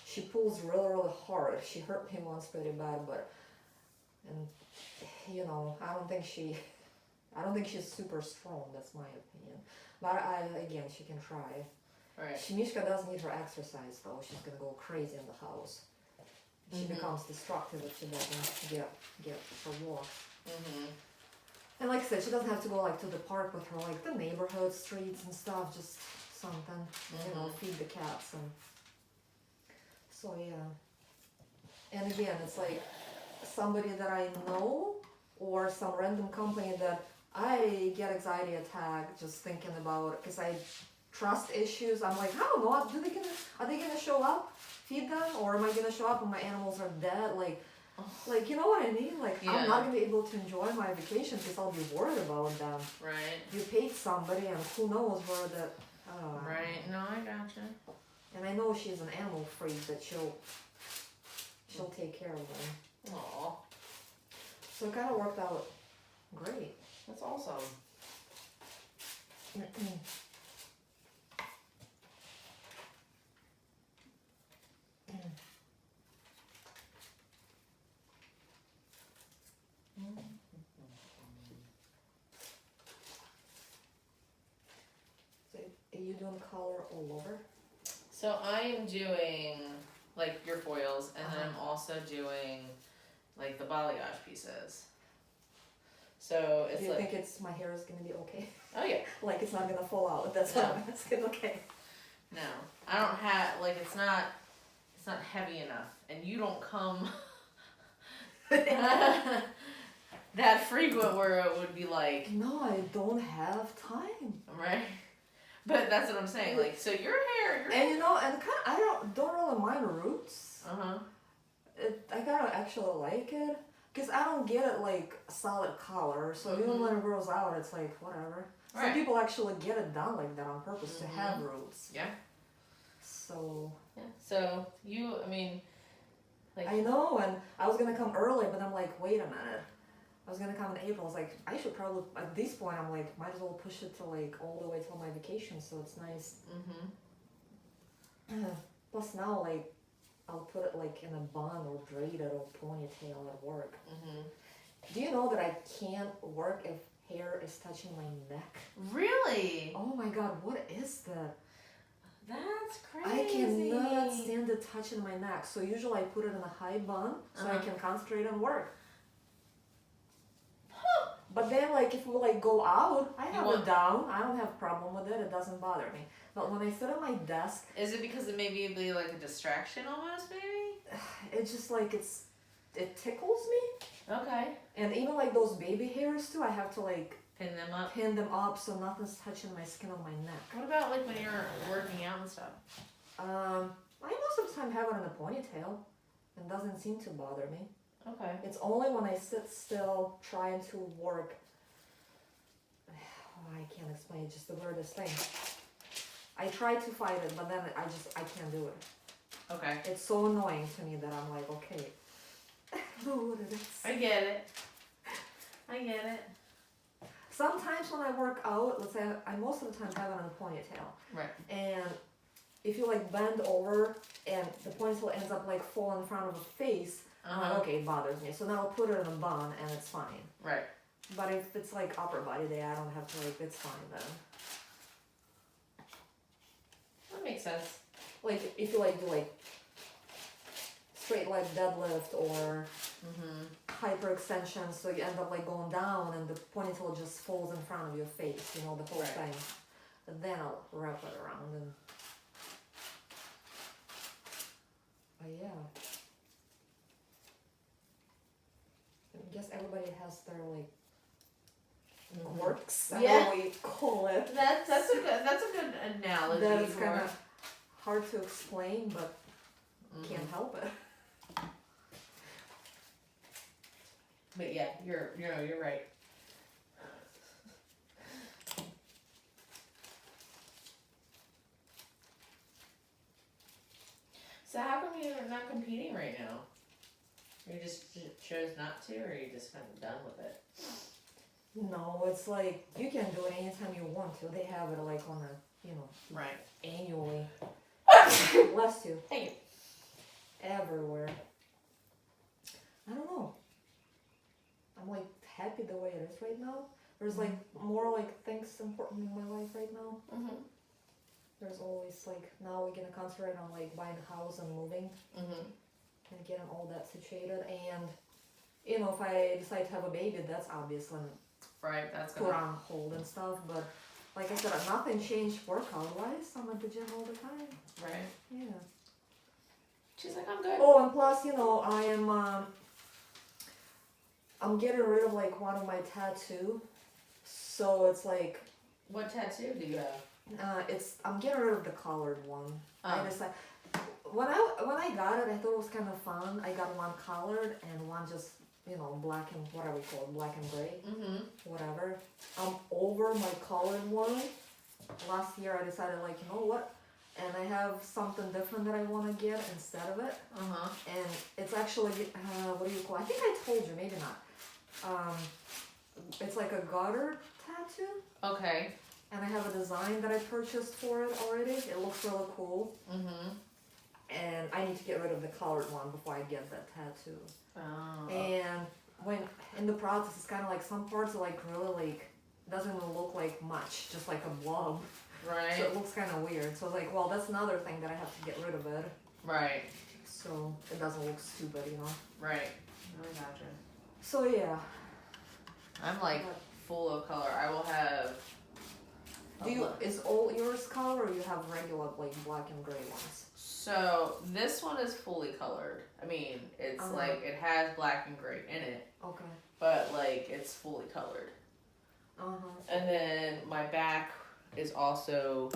she pulls really, really hard. She hurt me once pretty bad, but and you know, I don't think she's super strong. That's my opinion. But again, she can try. Right. Mishka does need her exercise though. She's gonna go crazy in the house. She becomes destructive if she doesn't get her walks. And like I said, she doesn't have to go like to the park with her, like the neighborhood streets and stuff. Just something, you know, feed the cats and. So yeah. And again, it's like somebody that I know or some random company that I get anxiety attack just thinking about, because I trust issues. I'm like, I don't know, are they gonna show up, feed them, or am I gonna show up and my animals are dead? Like you know what I mean? Like I'm not gonna be able to enjoy my vacation because I'll be worried about them. Right. You paid somebody, and who knows where the. Right. No, I gotcha. And I know she's an animal freak that she'll take care of them. Aww. So it kind of worked out great. That's awesome. So are you doing color all over? So I am doing like your foils, and then I'm also doing like the balayage pieces. So it's Do you like, think my hair is gonna be okay? oh yeah. Like it's not gonna fall out. That's what I'm asking. Okay. No, I don't have like it's not heavy enough, and you don't come that frequent where it would be like. No, I don't have time. Right. But that's what I'm saying. Like, so your hair. And you know, and I don't really mind roots. I kind of actually like it. Because I don't get it like solid color, so even when it grows out, it's like whatever. Right. Some people actually get it done like that on purpose to have roots. Yeah. So. Yeah. So I mean, like. I know, and I was gonna come early, but I'm like, wait a minute. I was gonna come in April. I was like, I should probably at this point. I'm like, might as well push it to like all the way till my vacation, so it's nice. Plus now, like. I'll put it like in a bun or braid it or ponytail at work. Do you know that I can't work if hair is touching my neck? Really? Oh my god, what is that? That's crazy. I cannot stand it touching my neck. So usually I put it in a high bun so I can concentrate on work. But then like if we like go out, I have it down. I don't have problem with it. It doesn't bother me. But when I sit at my desk... Is it because it maybe be like a distraction almost, maybe? It's just like it tickles me. Okay. And even like those baby hairs too, I have to like... Pin them up so nothing's touching my skin on my neck. What about like when you're working out and stuff? I most of the time have it in a ponytail. It doesn't seem to bother me. Okay. It's only when I sit still trying to work... Oh, I can't explain it, just the weirdest thing. I try to fight it, but then I can't do it. Okay. It's so annoying to me that I'm like, okay. I know what it is. I get it. Sometimes when I work out, let's say I most of the time have it in a ponytail. Right. And if you like bend over and the ponytail ends up like falling in front of a face, I'm like, okay, it bothers me. So then I'll put it in a bun and it's fine. Right. But if it's like upper body day, I don't have to like, it's fine then. That makes sense. Like if you like do like straight leg deadlift or hyperextension, so you end up like going down and the ponytail just falls in front of your face, you know, the whole thing. And then I'll wrap it around and yeah. I guess everybody has their like quirks, how we call it. That's a good analogy. That is kind of hard to explain, but can't help it. But yeah, you're right. So how come you're not competing right now? You just chose not to, or you just kind of done with it? No, it's like you can do it anytime you want to. They have it like on a, you know, annually. Bless you. Thank you. Everywhere. I don't know. right now. There's like more like things important in my life right now. There's always like, now we're gonna concentrate on like buying a house and moving and getting all that situated. And you know, if I decide to have a baby, that's obviously right. That's put on hold and stuff. But like I said, nothing changed workout wise. I'm at the gym all the time. Right. Yeah. She's like, I'm good. Oh, and plus, you know, I'm getting rid of like one of my tattoo. So it's like. What tattoo do you have? I'm getting rid of the colored one. I decided when I got it, I thought it was kind of fun. I got one colored and one just, you know, black and whatever we call it, black and gray, whatever. I'm over my colored one. Last year I decided like, you know what, and I have something different that I want to get instead of it. And it's actually what do you call it? I think I told you, maybe not. It's like a garter tattoo. Okay. And I have a design that I purchased for it already. It looks really cool. And I need to get rid of the colored one before I get that tattoo. Oh. And when in the process, it's kind of like some parts are like really like, doesn't even look like much, just like a blob. Right. So it looks kind of weird. So I was like, well, that's another thing that I have to get rid of it. Right. So it doesn't look stupid, you know? Right. I gotcha. So yeah. I'm like full of color. I will have. Is all yours color, or you have regular like black and gray ones? So this one is fully colored. I mean, it's like it has black and gray in it. Okay. But like it's fully colored. And then my back is also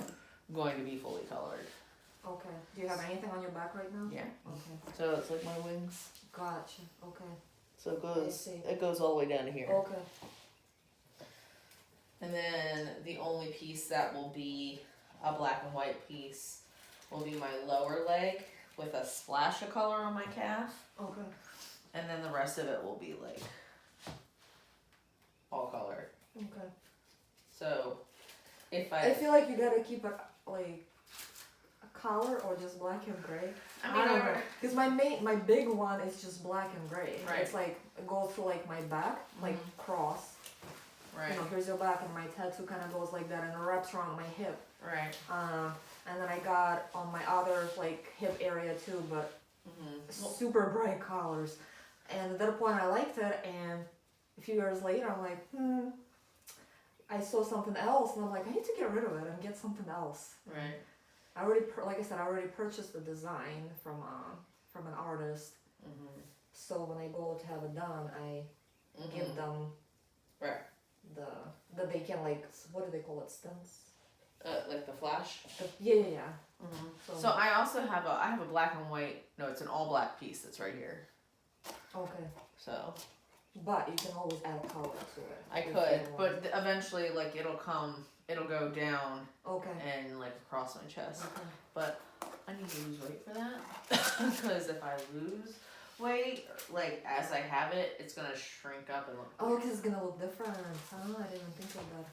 going to be fully colored. Okay. Do you have anything on your back right now? Yeah. Okay. So it's like my wings. Gotcha. Okay. So it goes all the way down to here. Okay. And then the only piece that will be a black and white piece will be my lower leg with a splash of color on my calf. Okay. And then the rest of it will be like all color. Okay. So if I feel like you gotta keep it like a color or just black and gray. I mean, don't know. Because my big one is just black and gray. Right. It's like it goes through like my back, like cross. Right. You know, here's your back, and my tattoo kind of goes like that, and it wraps around my hip. Right. And then I got on my other like hip area too, but super bright colors. And at that point, I liked it, and a few years later, I'm like, I saw something else, and I'm like, I need to get rid of it and get something else. Right. I already, like I said, I already purchased the design from an artist. So when I go to have it done, I give them that they can like, what do they call it, stunts? Like the flash. Yeah. So I also have a black and white. No, it's an all black piece that's right here. Okay. So. But you can always add color to it. I could, but eventually, like it'll go down. Okay. And like across my chest. Okay. But I need to lose weight for that because if I lose weight, like as I have it, it's gonna shrink up and look. Oh, because it's gonna look different. I didn't even think of that.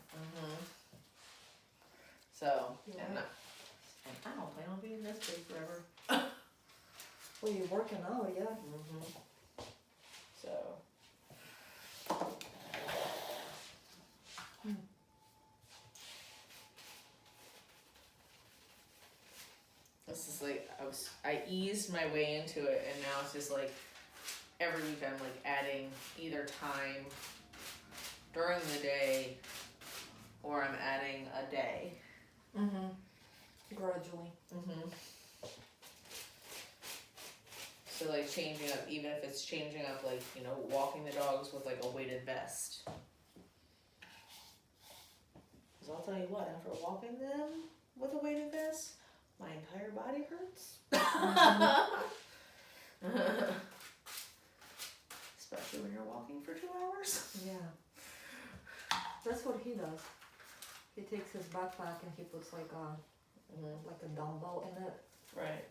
So, and I don't plan on being this big forever. Well, you're working out, yeah. So. This is like, I eased my way into it, and now it's just like, every week I'm like adding either time during the day, or I'm adding a day. Gradually. So like changing up, even if it's changing up like, you know, walking the dogs with like a weighted vest. Cause I'll tell you what, after walking them with a weighted vest, my entire body hurts. Especially when you're walking for 2 hours. Yeah. That's what he does. He takes his backpack and he puts like a dumbbell in it. Right.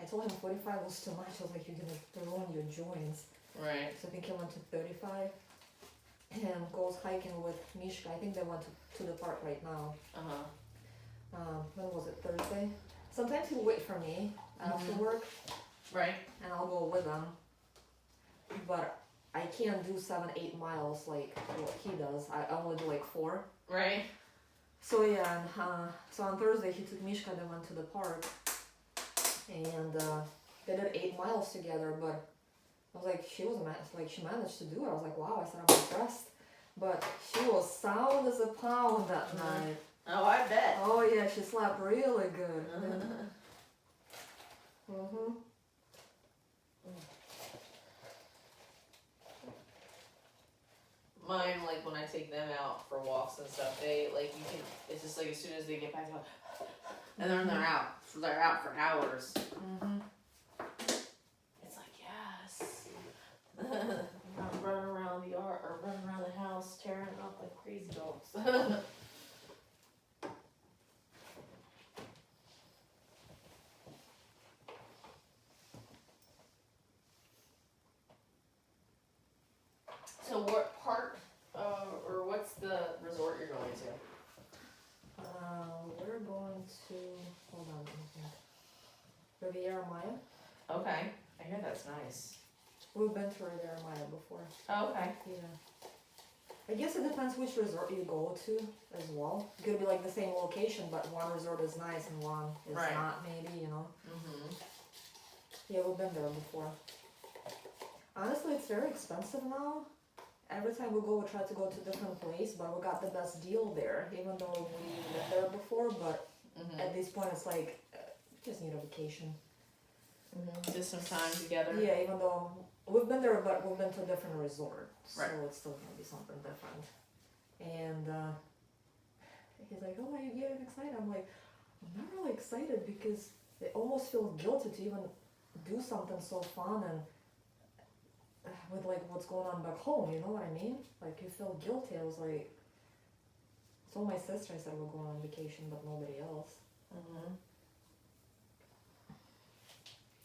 I told him 45 was too much. I was like, you're gonna ruin your joints. Right. So I think he went to 35 and goes hiking with Mishka. I think they went to the park right now. When was it, Thursday? Sometimes he'll wait for me after work. Right. And I'll go with him. But I can't do 7-8 miles like what he does. I only do like 4. Right. So yeah, so on Thursday he took Mishka, they went to the park, and they did 8 miles together. But I was like, she managed to do it. I was like, wow. I said, I'm impressed. But she was sound as a pound that night. Oh, I bet. Oh yeah, she slept really good. Mine, like when I take them out for walks and stuff, they like you can. It's just like as soon as they get back, and then they're out. They're out for hours. It's like yes. I'm running around the yard or running around the house, tearing it up like crazy dogs. So what part, or what's the resort you're going to? We're going to, hold on, let me think. Riviera Maya. Okay, I hear that's nice. We've been to Riviera Maya before. Oh, okay. Yeah. I guess it depends which resort you go to as well. It could be like the same location, but one resort is nice and one is not, maybe, you know. Yeah, we've been there before. Honestly, it's very expensive now. Every time we go, we try to go to a different place, but we got the best deal there, even though we've been there before. But at this point, it's like, just need a vacation. Just some time together. Yeah, even though we've been there, but we've been to a different resort, so it's still gonna be something different. And he's like, "Oh, are you getting excited?" I'm like, "I'm not really excited because I almost feel guilty to even do something so fun and with like what's going on back home. You know what I mean? Like you feel guilty." I was like, I told my sister, I said we're going on vacation, but nobody else.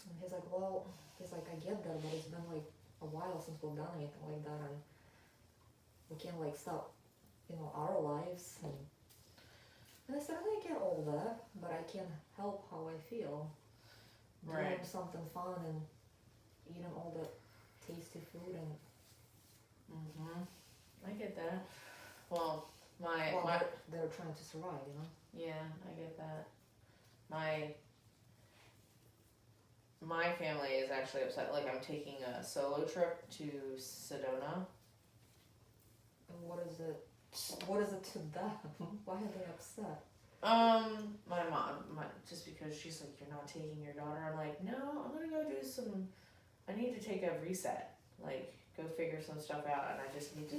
And he's like, well, I get that, but it's been like a while since we've done anything like that, and we can't like stop, you know, our lives. And I said, I get all that, but I can't help how I feel. Doing something fun and eating all the tasty food and. I get that. Well, they're trying to survive, you know. Yeah, I get that. My family is actually upset. Like I'm taking a solo trip to Sedona. And what is it? What is it to them? Why are they upset? My mom, just because she's like, you're not taking your daughter. I'm like, no, I'm gonna go do some. I need to take a reset. Like, go figure some stuff out, and I just need to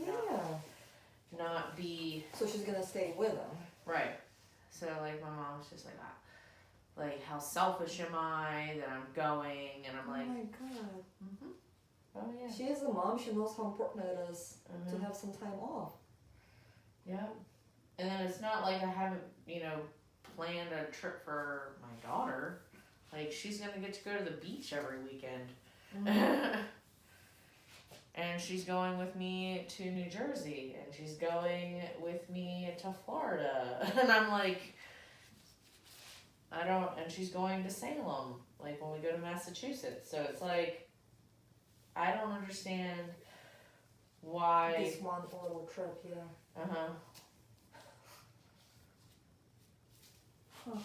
not be. So she's gonna stay with them. Right. So like my mom's just like, like how selfish am I that I'm going, and I'm like, oh my god. Oh yeah. She is a mom. She knows how important it is to have some time off. Yeah. And then it's not like I haven't, you know, planned a trip for my daughter. Like she's gonna get to go to the beach every weekend. And she's going with me to New Jersey, and she's going with me to Florida. And I'm like, and she's going to Salem, like when we go to Massachusetts. So it's like, I don't understand why. This one little trip, yeah. Huh.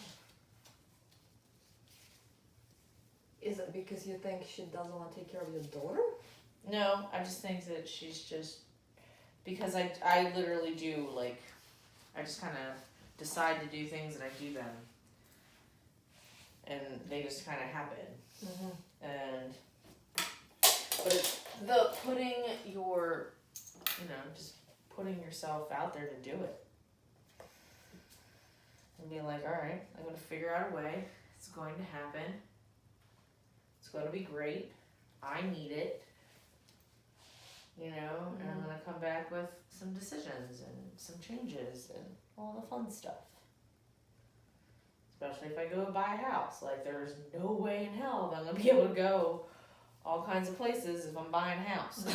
Is it because you think she doesn't want to take care of your daughter? No, I just think that she's just, because I literally do, like, I just kind of decide to do things and I do them. And they just kind of happen. And, but it's the putting your, you know, just putting yourself out there to do it. And be like, all right, I'm going to figure out a way. It's going to happen. It's going to be great. I need it. You know, and I'm going to come back with some decisions and some changes and all the fun stuff. Especially if I go buy a house. Like, there's no way in hell that I'm going to be able to go all kinds of places if I'm buying a house.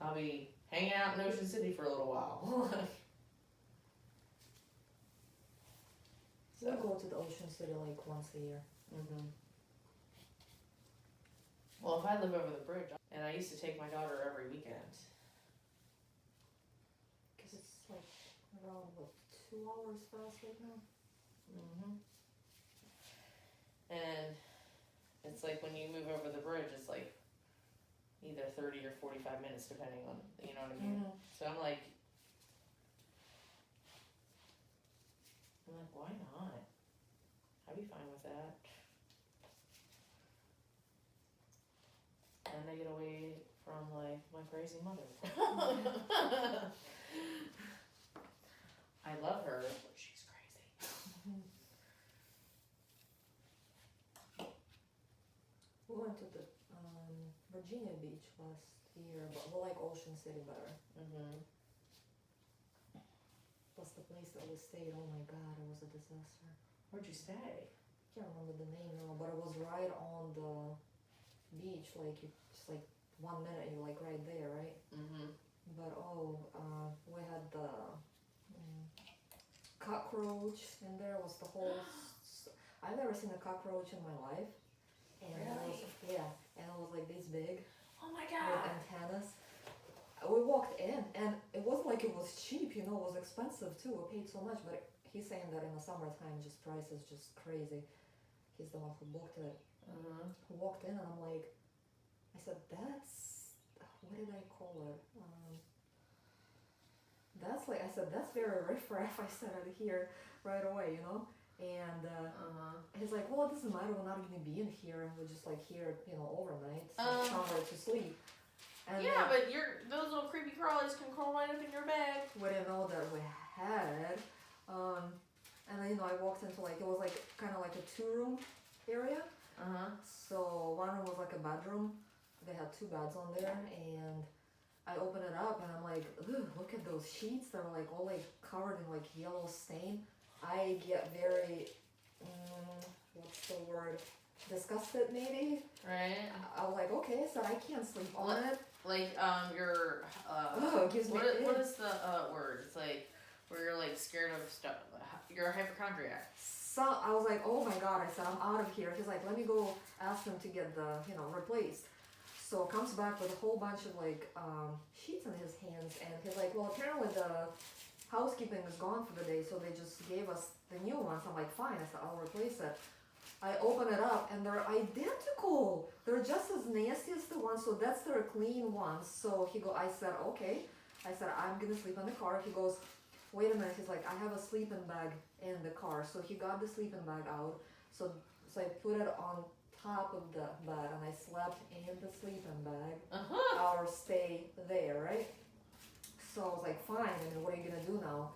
I'll be hanging out in Ocean City for a little while. So I go to the Ocean City like once a year. Well, if I live over the bridge, and I used to take my daughter every weekend. Because it's like around, what, 2 hours fast right now? And it's like when you move over the bridge, it's like either 30 or 45 minutes, depending on, you know what I mean? So I'm like, why not? I'd be fine with that. And I get away from like my crazy mother. I love her, but she's crazy. We went to the Virginia Beach last year, but we like Ocean City better. Plus the place that we stayed, oh my god, it was a disaster. Where'd you stay? Can't remember the name now, but it was right on the beach, like you just like 1 minute you're like right there, right? But we had the cockroach in there. Was the whole I've never seen a cockroach in my life, and really? And it was like this big. Oh my With god! antennas. We walked in, and it wasn't like it was cheap, you know, it was expensive too. We paid so much, but he's saying that in the summertime, just price is just crazy. He's the one who booked it. We walked in, and I'm like, I said, that's, what did I call it? That's like, I said, that's very riffraff. I said it here right away, you know? And he's like, well, it doesn't matter, we're not going to be in here, and we're just like here, you know, overnight, so somewhere to sleep. And yeah, but those little creepy crawlies can crawl right up in your bag. We didn't know that we had. And then, you know, I walked into like, it was like kind of like a 2-room area. So one room was like a bedroom. They had 2 beds on there, and I opened it up, and I'm like, ooh, look at those sheets. They were like all like covered in like yellow stain. I get very, what's the word? Disgusted, maybe. Right. I was like, okay, so I can't sleep on it. Like your it gives me what is the word? It's like where you're like scared of stuff. You're a hypochondriac. So I was like, oh my god, I said, I'm out of here. He's like, let me go ask him to get the, you know, replaced. So comes back with a whole bunch of like sheets in his hands, and he's like, well, apparently the housekeeping is gone for the day, so they just gave us the new ones. I'm like, fine. I said, I'll replace it. I open it up, and they're identical. They're just as nasty as the ones, so that's their clean ones. So I said, okay. I said, I'm gonna sleep in the car. He goes, wait a minute. He's like, I have a sleeping bag in the car. So he got the sleeping bag out. So I put it on top of the bed, and I slept in the sleeping bag. Our stay there, right? So I was like, fine. I mean, what are you gonna do now?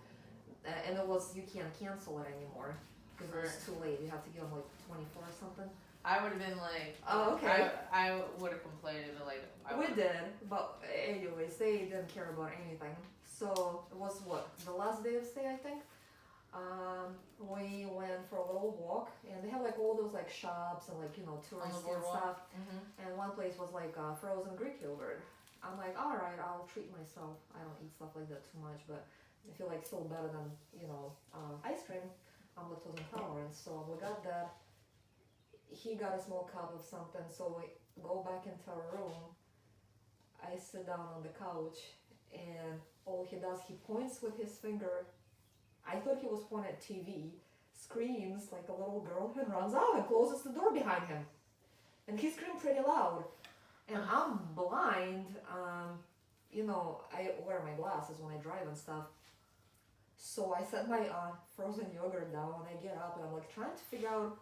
And it was, you can't cancel it anymore. Because it was too late. You have to give them like 24 or something. I would have been like, oh, okay. I would have complained and like. We did, but anyways, they didn't care about anything. So it was what, the last day of stay, I think. We went for a little walk, and they have like all those like shops and like, you know, touristy and stuff. And one place was like frozen Greek yogurt. I'm like, all right, I'll treat myself. I don't eat stuff like that too much, but I feel like still better than, you know, ice cream. I'm lactose intolerant, so we got that. He got a small cup of something, so we go back into our room. I sit down on the couch, and all he does, he points with his finger. I thought he was pointing at TV, screams like a little girl, and runs out and closes the door behind him. And he screamed pretty loud. And I'm blind. You know, I wear my glasses when I drive and stuff. So I set my frozen yogurt down, and I get up, and I'm like trying to figure out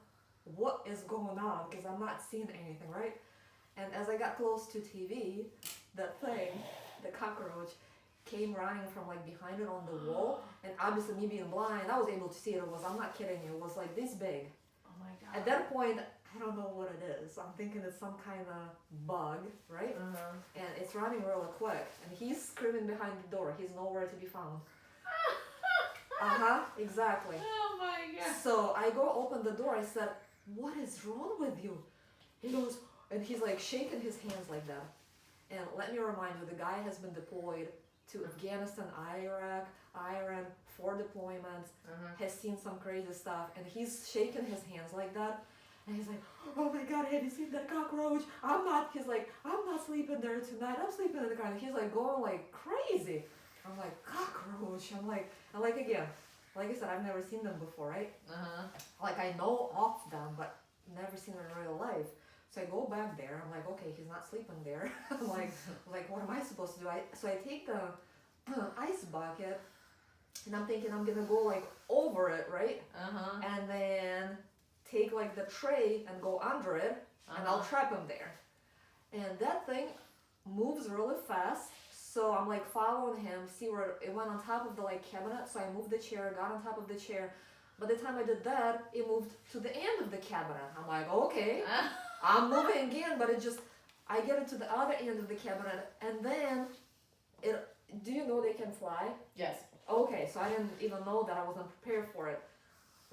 what is going on, because I'm not seeing anything, right? And as I got close to TV, that thing, the cockroach, came running from like behind it on the wall, and obviously me being blind, I was able to see it. I'm not kidding you, it was like this big. Oh my god. At that point, I don't know what it is. I'm thinking it's some kind of bug, right? And it's running really quick, and he's screaming behind the door. He's nowhere to be found. Exactly. Oh my god. So I go open the door. I said, what is wrong with you? He goes, and he's like shaking his hands like that. And let me remind you, the guy has been deployed to Afghanistan, Iraq, Iran, 4 deployments, has seen some crazy stuff, and he's shaking his hands like that. And he's like, oh my God, have you seen that cockroach? He's like, I'm not sleeping there tonight. I'm sleeping in the car. And he's like going like crazy. I'm like, cockroach. And like again, like I said, I've never seen them before, right? Like I know of them, but never seen them in real life. So I go back there. I'm like, okay, he's not sleeping there. I'm like, what am I supposed to do? So I take the ice bucket, and I'm thinking I'm gonna go like over it, right? And then take like the tray and go under it, and I'll trap him there. And that thing moves really fast, so I'm like following him, see where it went on top of the like cabinet. So I moved the chair, got on top of the chair. By the time I did that, it moved to the end of the cabinet. I'm like, okay, I'm moving again, but I get it to the other end of the cabinet, and then do you know they can fly? Yes. Okay, so I didn't even know that. I wasn't prepared for it.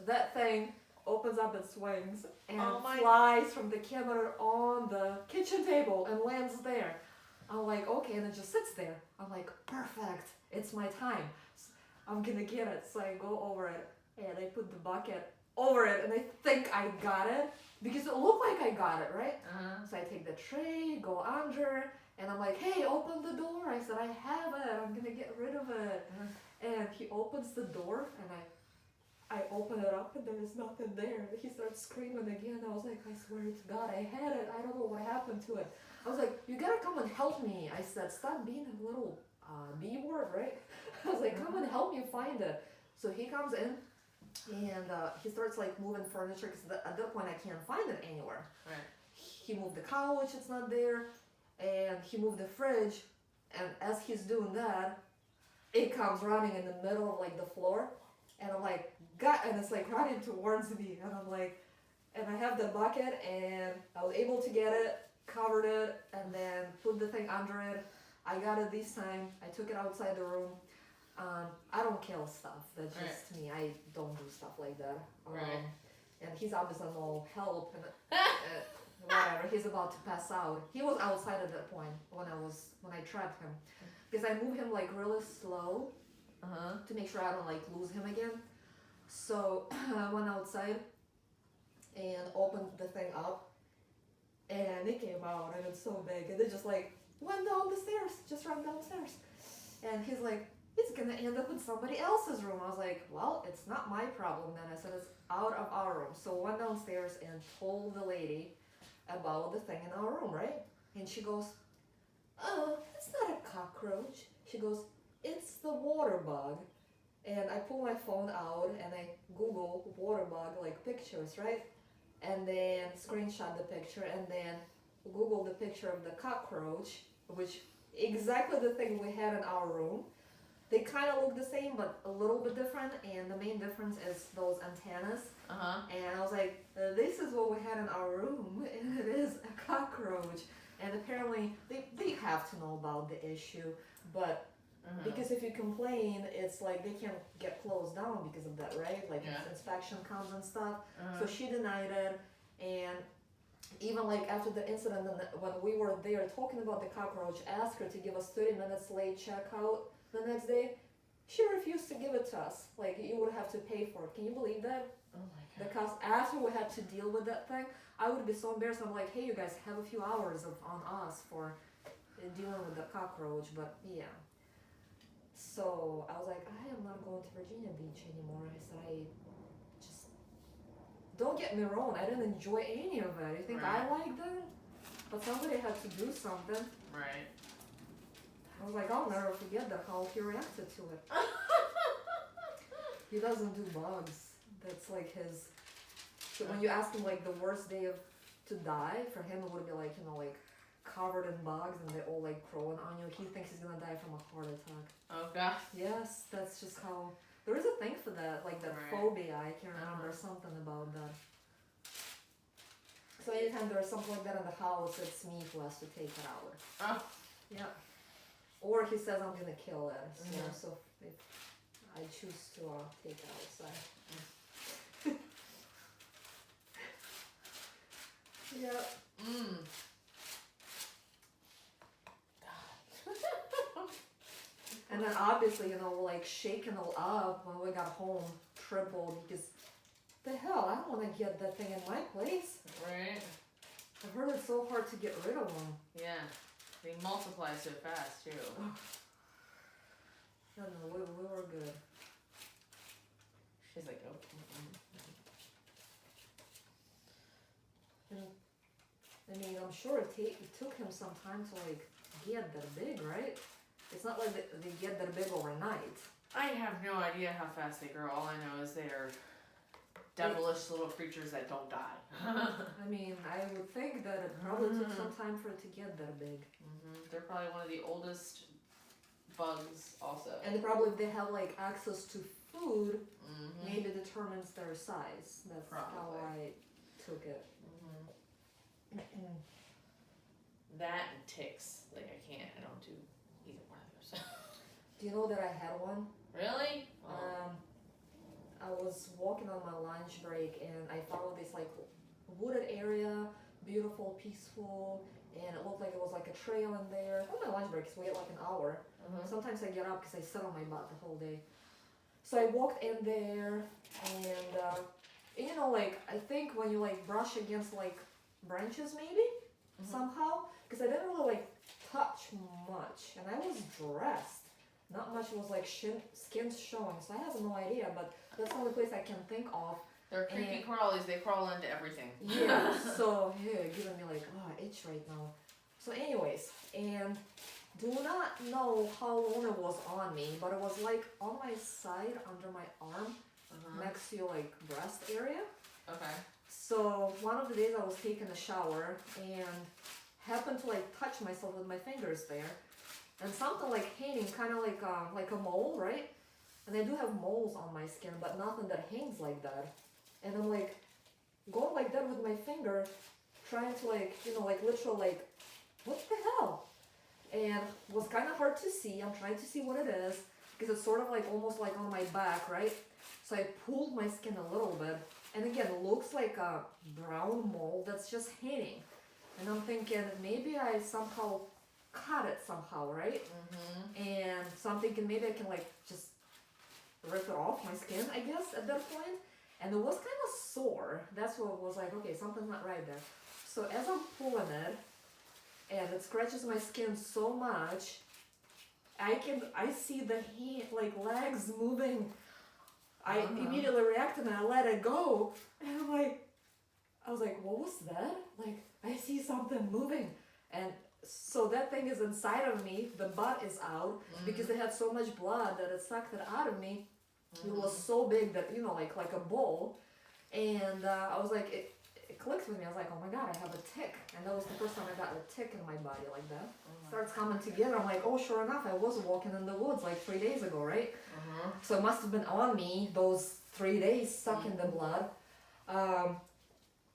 That thing opens up its wings and flies from the cabinet on the kitchen table and lands there. I'm like, okay, and it just sits there. I'm like, perfect, it's my time. I'm gonna get it. So I go over it and I put the bucket over it, and I think I got it because it looked like I got it, right? So I take the tray, go under, and I'm like, hey, open the door. I said, I have it. I'm gonna get rid of it. And he opens the door, and I open it up, and there is nothing there. He starts screaming again. I was like, I swear to God, I had it. I don't know what happened to it. I was like, you gotta come and help me. I said, stop being a little B word, right? I was like, come and help me find it. So he comes in, and he starts like moving furniture, because at that point I can't find it anywhere. Right. He moved the couch, it's not there, and he moved the fridge, and as he's doing that, it comes running in the middle of like the floor, and I'm like, and it's like running towards me, and I'm like, and I have the bucket, and I was able to get it, covered it, and then put the thing under it. I got it this time. I took it outside the room. I don't kill stuff. That's just me. I don't do stuff like that. And he's obviously no help, and whatever. He's about to pass out. He was outside at that point when I trapped him, because I moved him like really slow to make sure I don't like lose him again. So I went outside and opened the thing up, and it came out, and it's so big, and it just like went down the stairs, just ran downstairs. And he's like, it's gonna end up in somebody else's room. I was like, well, it's not my problem then. I said, it's out of our room. So I went downstairs and told the lady about the thing in our room, right? And she goes, oh, it's not a cockroach. She goes, it's the water bug. And I pull my phone out and I Google water bug like pictures, right? And then screenshot the picture, and then Google the picture of the cockroach, which exactly the thing we had in our room. They kind of look the same, but a little bit different, and the main difference is those antennas. And I was like, this is what we had in our room, and it is a cockroach. And apparently, they have to know about the issue, but because if you complain, it's like they can't get closed down because of that, right? Like inspection comes and stuff. So she denied it, and even like after the incident, when we were there talking about the cockroach, asked her to give us 30 minutes late checkout the next day. She refused to give it to us. Like, you would have to pay for it. Can you believe that? Oh my God. Because after we had to deal with that thing, I would be so embarrassed. I'm like, hey, you guys have a few hours on us for dealing with the cockroach, but yeah. So I was like, I am not going to Virginia Beach anymore. I said, I just, don't get me wrong, I didn't enjoy any of it. You think I liked it? But somebody had to do something. Right. I was like, I'll never forget that, how he reacted to it. He doesn't do bugs. That's like his, so when you ask him like the worst day to die, for him it would be like, like covered in bugs and they all like crawling on you. He thinks he's gonna die from a heart attack. Oh God. Yes, that's just how, there is a thing for that, like that phobia, I can't remember something about that. So anytime there's something like that in the house, it's me who has to take it out. Oh. Yeah. Or he says I'm gonna kill it. So if I choose to take it outside. Yeah. And then obviously, like shaking all up when we got home, tripled, because the hell? I don't want to get that thing in my place. Right? I've heard it's so hard to get rid of them. Yeah. They multiply so fast, too. No, we were good. She's like, oh. I mean, I'm sure it took him some time to like get that big, right? It's not like they get that big overnight. I have no idea how fast they grow. All I know is they're devilish little creatures that don't die. I mean, I would think that it probably took some time for it to get that big. They're probably one of the oldest bugs also. And probably if they have like access to food, maybe determines their size. That's probably how I took it. That and ticks. Like I don't do either one of those. Do you know that I had one? Really? I was walking on my lunch break and I found this like wooded area, beautiful, peaceful, and it looked like it was like a trail in there. On my lunch break, because we get like an hour. Sometimes I get up because I sit on my butt the whole day. So I walked in there and you know, like I think when you like brush against like branches maybe somehow, because I didn't really like touch much and I was dressed. Not much was like skin showing, so I have no idea, but that's the only place I can think of. They're creepy crawlies, they crawl into everything. Yeah, so yeah, giving me like itch right now. So anyways, and do not know how long it was on me, but it was like on my side under my arm, next to like breast area. Okay. So one of the days I was taking a shower and happened to like touch myself with my fingers there. And something like hanging, kind of like a mole, right? And I do have moles on my skin, but nothing that hangs like that. And I'm like going like that with my finger, trying to like, you know, like literal like, what the hell? And it was kind of hard to see. I'm trying to see what it is because it's sort of like almost like on my back, right? So I pulled my skin a little bit, and again, it looks like a brown mole that's just hanging. And I'm thinking maybe I somehow cut it somehow, right? And so I'm thinking maybe I can like just rip it off my skin, I guess, at that point. And it was kind of sore. That's what it was like, okay, something's not right there. So as I'm pulling it, and it scratches my skin so much, I see the legs moving. I immediately reacted and I let it go. And I was like, what was that? Like, I see something moving. And so that thing is inside of me, the butt is out, because it had so much blood that it sucked it out of me. It was so big that, you know, like a bowl. And I was like, it clicked with me. I was like, oh my God, I have a tick. And that was the first time I got a tick in my body like that. Starts coming together. I'm like, oh, sure enough, I was walking in the woods like 3 days ago, right? So it must have been on me those 3 days, sucking the blood.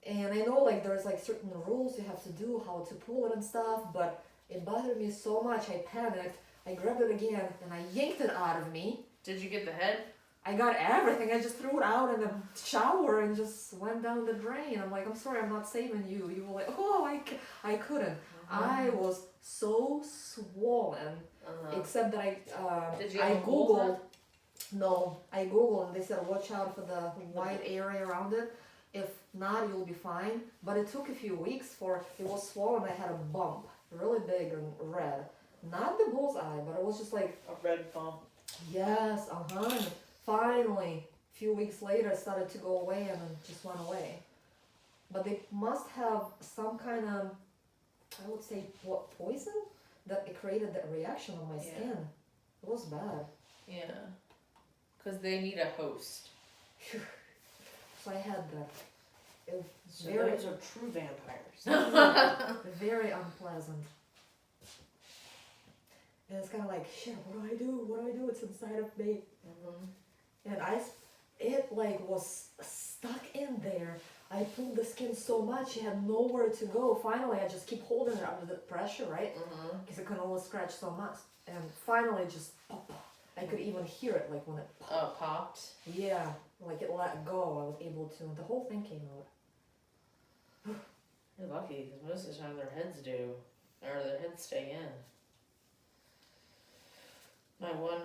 And I know like there's like certain rules you have to do, how to pull it and stuff, but it bothered me so much, I panicked. I grabbed it again and I yanked it out of me. Did you get the head? I got everything. I just threw it out in the shower and just went down the drain. I'm like, I'm sorry, I'm not saving you. You were like, oh, I couldn't. I was so swollen, except that Did you I have a Googled. No, I Googled and they said watch out for the white area around it. If not, you'll be fine. But it took a few weeks for it was swollen. I had a bump, really big and red. Not the bullseye, but it was just like a red bump. Yes, finally, a few weeks later, it started to go away and then just went away. But they must have some kind of, I would say, poison that it created that reaction on my skin. It was bad. Yeah, because they need a host. So I had that. It was So very, those are true vampires. very unpleasant. And it's kind of like, shit, what do I do? What do I do? It's inside of me. And it like was stuck in there. I pulled the skin so much, it had nowhere to go. Finally, I just keep holding it under the pressure, right? Because it could only scratch so much. And finally, just pop. I could even hear it, like when it popped. Oh, popped? Yeah, like it let go. I was able to. The whole thing came out. You're lucky, because most of the time their heads do. Or their heads stay in. My one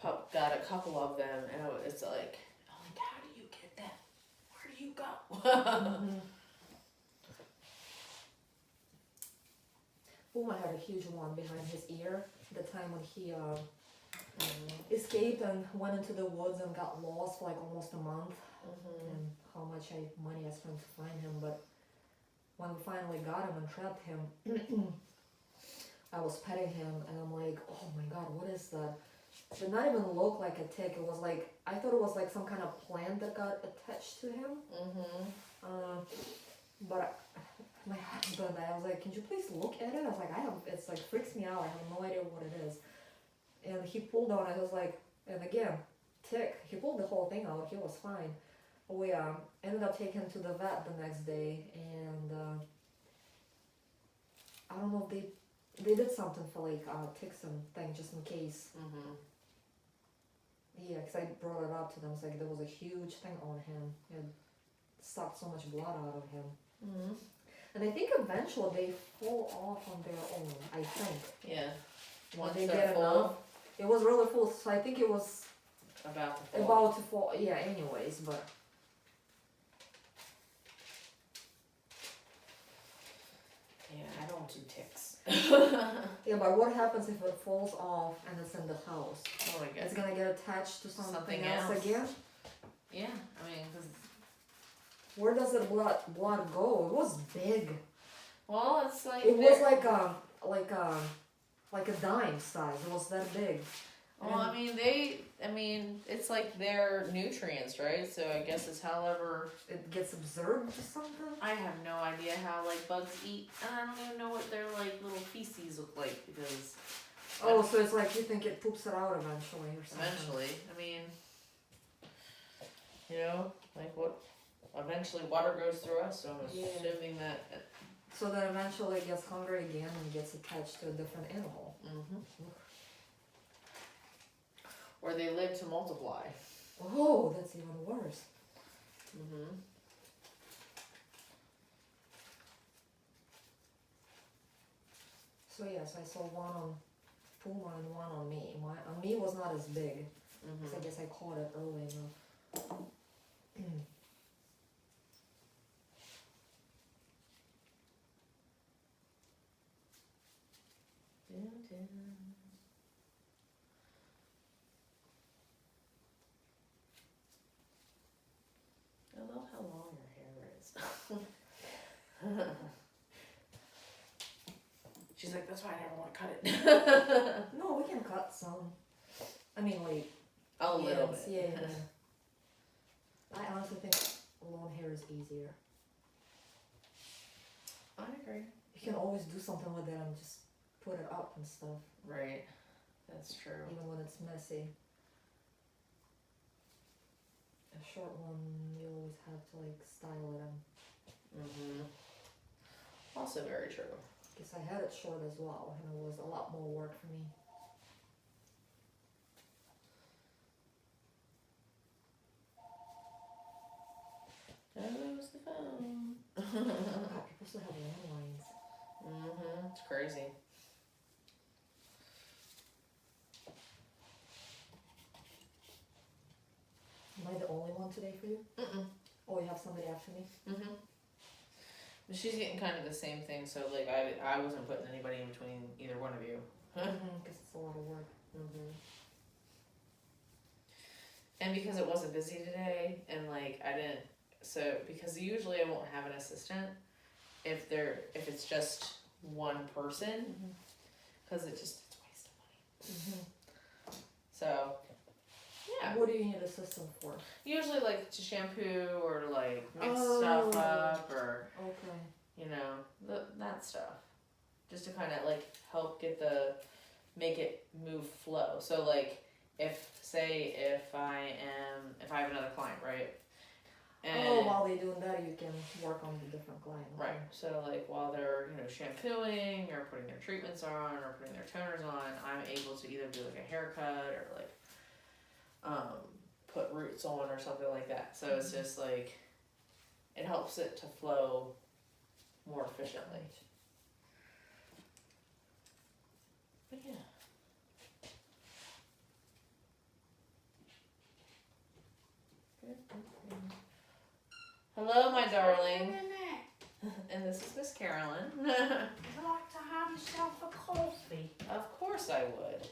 pup got a couple of them, and it's like, how do you get that? Mhm. Puma had a huge one behind his ear the time when he escaped and went into the woods and got lost for like almost a month. And how much money I spent to find him, but when we finally got him and trapped him, I was petting him and I'm like, oh my god, what is that? It did not even look like a tick. It was like, I thought it was like some kind of plant that got attached to him. But my husband, I was like, can you please look at it? I was like, it's like freaks me out. I have no idea what it is. And he pulled on it. I was like, and again, tick. He pulled the whole thing out. He was fine. We ended up taking him to the vet the next day, and I don't know if they did something for like ticks and thing just in case. Yeah, because I brought it up to them. It's like there was a huge thing on him. It sucked so much blood out of him. And I think eventually they fall off on their own. I think. Yeah. Once they get enough. It was really full, so I think it was about to fall. Yeah. Anyways, but. Yeah, I don't do ticks. Yeah, but what happens if it falls off and it's in the house? Oh my god. It's gonna get attached to something else again? Yeah, I mean, cause where does the blood go? It was big. Well, it's like it was like a dime size. It was that big. Well, I mean, it's like their nutrients, right? So I guess it's however it gets absorbed or something. I have no idea how like bugs eat, and I don't even know what their like little feces look like because. Oh, so it's like you think it poops it out eventually or something. Eventually, I mean, you know, like what? Eventually, water goes through us, so I'm assuming that. So then eventually it gets hungry again and gets attached to a different animal. Or they live to multiply. Oh, that's even worse. So yes, I saw one on Puma and one on me. On me was not as big. So I guess I caught it early enough. I love how long your hair is. She's like, that's why I never want to cut it. No, we can cut some. I mean, like a little bit. Yeah. I honestly think long hair is easier. I agree. You can always do something with it and just put it up and stuff. Right. That's true. Even when it's messy. A short one, you always have to like style it in. Also very true. Because I had it short as well, and it was a lot more work for me. There's the phone. God, people still have landlines. It's crazy. Am I the only one today for you? Oh, you have somebody after me? But she's getting kind of the same thing, so like I wasn't putting anybody in between either one of you. Because it's a lot of work. And because it wasn't busy today, and like I didn't, so because usually I won't have an assistant if it's just one person, because it's a waste of money. So. Yeah. What do you need assistance for? Usually like to shampoo or to like mix stuff up or you know, that stuff. Just to kind of like help make it move flow. So like if I have another client, right? And while they're doing that you can work on the different client. Okay. Right. So like while they're, you know, shampooing or putting their treatments on or putting their toners on, I'm able to either do like a haircut or like put roots on or something like that. So it's just like, it helps it to flow more efficiently. But yeah. Hello, my Wait a darling. minute. And this is Miss Carolyn. Would you like to have yourself a coffee? Of course I would.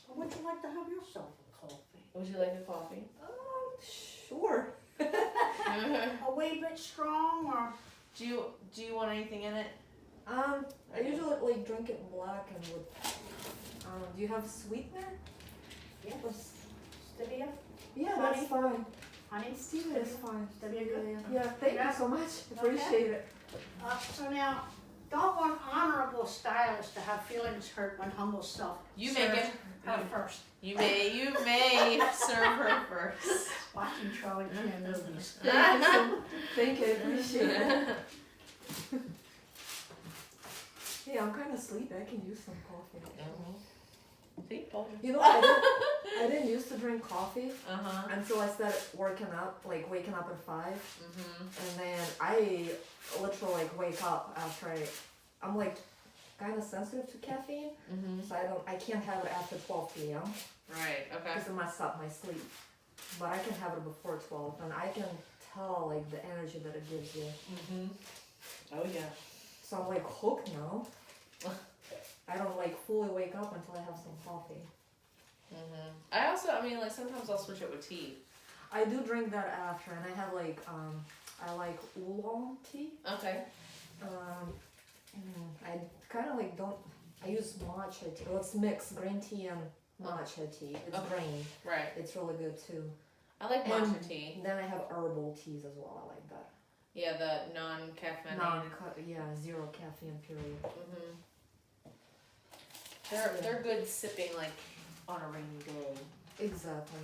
Or would you like to have yourself a coffee? Would you like a coffee? Sure. A wee bit strong or? Do you want anything in it? I usually like drink it black and with. Do you have sweetener? Yes. Or Stevia? yeah, Honey? that's fine. Honey? Stevia is fine. Stevia good? Yeah, thank Yeah. you so much. Okay. Appreciate it. So now, don't want honorable stylists to have feelings hurt when humble self You make serves it. her first. You may serve her first. Watching Charlie Chan movies. Thank you, appreciate it. Yeah, I'm kind of sleepy. I can use some coffee. See, told you. You know, I didn't used to drink coffee until I started working up, like waking up at 5. And then I literally like wake up after I'm like kind of sensitive to caffeine, so I can't have it after 12 p.m. Right. Okay. because it messes up my sleep. But I can have it before 12, and I can tell like the energy that it gives you. Oh yeah. So I'm like hooked now. I don't like fully wake up until I have some coffee. I mean, like sometimes I'll switch it with tea. I do drink that after, and I have like I like oolong tea. Okay. I kind of like don't. I use matcha tea. Well, it's mixed green tea and matcha tea. It's green. Right. It's really good too. I like matcha tea. Then I have herbal teas as well. I like that. Yeah, the non-caffeinated. Zero caffeine period. They're good sipping like on a rainy day. Exactly.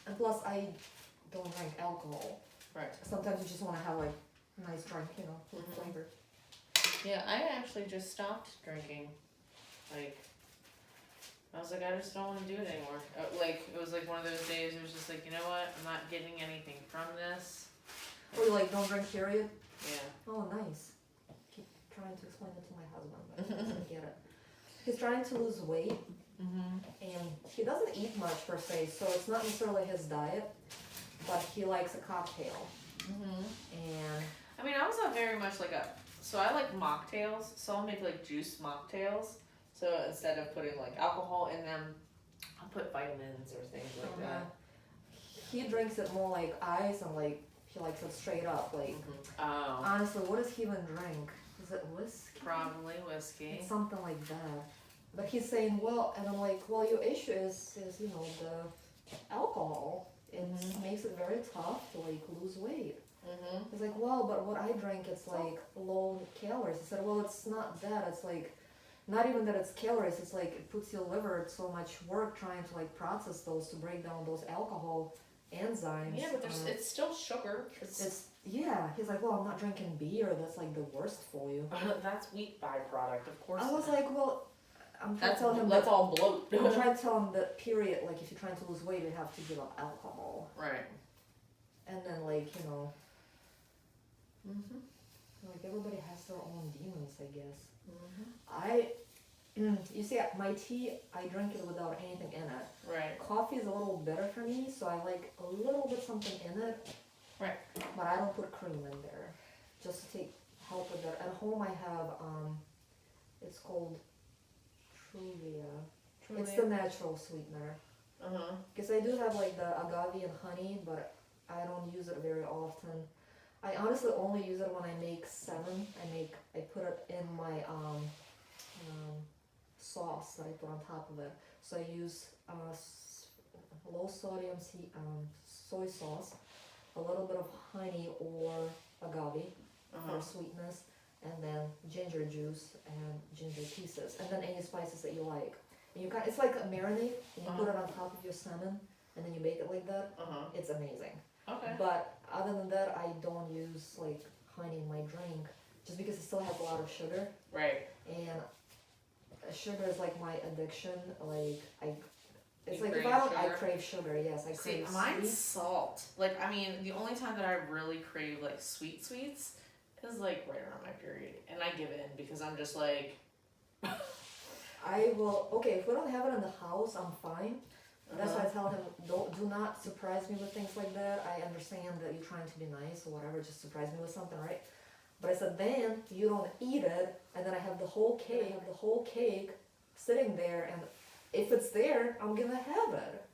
And plus, I don't drink alcohol. Right. Sometimes you just want to have like a nice drink, you know, with flavor. Yeah, I actually just stopped drinking. Like, I was like, I just don't want to do it anymore. Like, it was like one of those days. It was just like, you know what? I'm not getting anything from this. Or you like don't drink period? Yeah. Oh, nice. Keep trying to explain it to my husband, but he doesn't get it. He's trying to lose weight, and he doesn't eat much per se, so it's not necessarily his diet, but he likes a cocktail. And I mean, I was not very much like so I like mocktails, so I'll make like juice mocktails. So instead of putting like alcohol in them, I'll put vitamins or things like that. he drinks it more like ice, and like he likes it straight up. Like Oh. honestly, what does he even drink? Is it whiskey? Probably whiskey. It's something like that. But he's saying, well, and I'm like, well, your issue is you know the alcohol. It makes it very tough to like lose weight. He's like, well, but what I drink, it's like low calories. I said, well, it's not that. It's like, not even that it's calories. It's like it puts your liver at so much work trying to like process those, to break down those alcohol enzymes. Yeah, but it's still sugar. Yeah. He's like, well, I'm not drinking beer. That's like the worst for you. That's wheat byproduct, of course. I was like, well, I'm trying to tell him that's all bloat. I'm trying to tell him that period, like if you're trying to lose weight, you have to give up alcohol. Right. And then like, you know, like everybody has their own demons, I guess. You see, my tea, I drink it without anything in it. Right. Coffee is a little better for me, so I like a little bit something in it. Right. But I don't put cream in there, just to help with that. At home I have, it's called Truvia. It's the natural sweetener. Because I do have like the agave and honey, but I don't use it very often. I honestly only use it when I make salmon. I put it in my sauce that I put on top of it. So I use low sodium soy sauce, a little bit of honey or agave for sweetness, and then ginger juice and ginger pieces, and then any spices that you like. And you it's like a marinade, and you put it on top of your salmon, and then you bake it like that. It's amazing. Okay. But other than that, I don't use like honey in my drink, just because it still has a lot of sugar. Right. And sugar is like my addiction. Like it's You like if crave I sugar? crave sugar. Yes, I crave See, mine's sweet. salt. Like, I mean, the only time that I really crave like sweets is like right around my period, and I give in because I'm just like. I will. Okay, if we don't have it in the house, I'm fine. That's why I tell him, do not surprise me with things like that. I understand that you're trying to be nice or whatever, just surprise me with something, right? But I said, then you don't eat it, and then I have the whole cake sitting there, and if it's there, I'm gonna have it.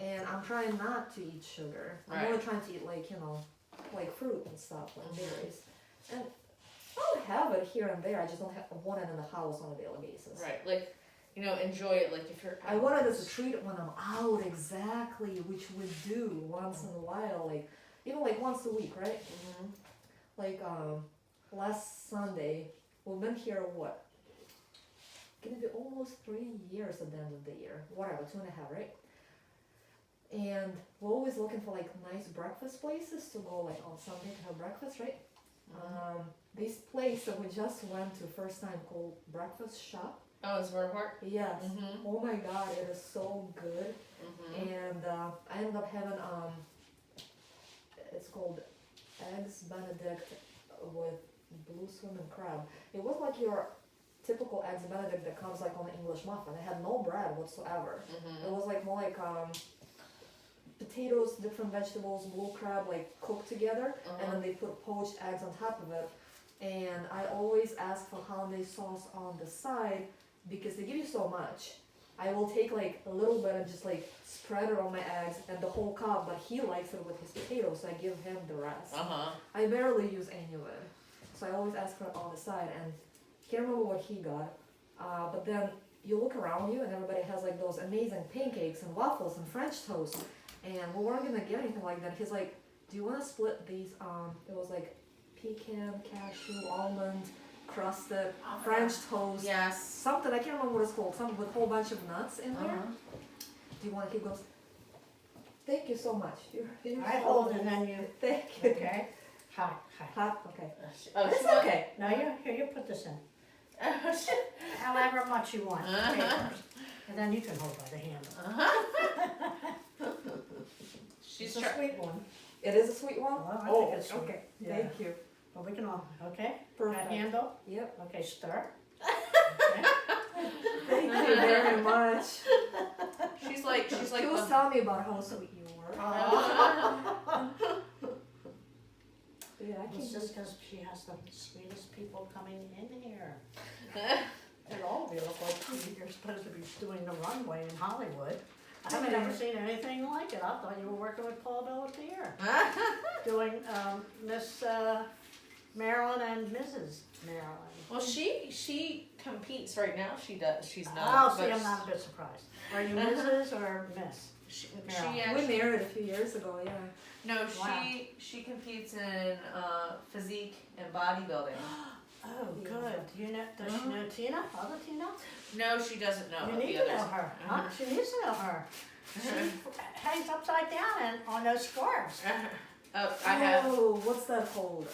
And I'm trying not to eat sugar. I'm only trying to eat like fruit and stuff, like berries. And I'll have it here and there. I just don't want it in the house on a daily basis. Right, like, enjoy it. Like if you're. I want it as a treat when I'm out, exactly, which we do once in a while, like even like once a week, right? Like last Sunday, we've been here what? Gonna be almost 3 years at the end of the year. Whatever, 2.5, right? And we're always looking for like nice breakfast places to go like on Sunday to have breakfast, right? This place that we just went to first time called Breakfast Shop. Oh, it's Murder Park? Yes. Oh my god, it is so good. And I ended up having it's called Eggs Benedict with blue swimming crab. It was like your typical Eggs Benedict that comes like on an English muffin. It had no bread whatsoever. It was like more like potatoes, different vegetables, blue crab like cooked together, and then they put poached eggs on top of it. And I always ask for hollandaise sauce on the side because they give you so much. I will take like a little bit and just like spread it on my eggs and the whole cup, but he likes it with his potatoes, so I give him the rest. I barely use any of it, so I always ask for it on the side, and can't remember what he got. But then you look around you and everybody has like those amazing pancakes and waffles and French toast, and we weren't gonna get anything like that. He's like, do you want to split these? It was like pecan, cashew, almond, crusted, French toast. Yes. Something, I can't remember what it's called, something with a whole bunch of nuts in there. Do you want, he goes, thank you so much. You're I so hold nice. and then you. Thank you. Okay. Hot. Hot, okay. Oh, It's she okay. No, you put this in. However much you want. Okay, first. And then you can hold by the handle. She's It's a sweet one. It is a sweet one? Well, I think it's sweet. Okay, Yeah. thank you. Well, we can all, okay? Perfect. That handle? Yep. Okay, stir. Thank you very much. She's like. She was telling me about how sweet you were. Yeah, I can It's just because she has the sweetest people coming in here. And all of you look like you're supposed to be doing the runway in Hollywood. I've never seen anything like it. I thought you were working with Paul Bellatier. Doing Miss Marilyn and Mrs. Marilyn. Well, she competes right now. She does. She's not. Oh, see, but I'm not a bit surprised. Are you Mrs. or Miss? She Marilyn. actually. We married a few years ago, yeah. No, Wow. she competes in physique and bodybuilding. Oh, good. Do you know? Does she know Tina? Other Tina? No, she doesn't know. You about need the to know others. her. Huh? She needs to know her. She hangs upside down and on those scarves. Oh, I have Oh, what's that called?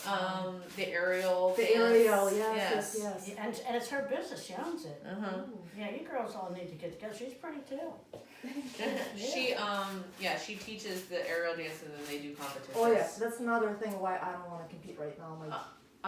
the aerial. The dance. aerial, yes. Yeah, and it's her business. She owns it. Ooh. Yeah, you girls all need to get together. She's pretty too. She teaches the aerial dance and then they do competitions. Oh yeah, that's another thing why I don't want to compete right now. Like,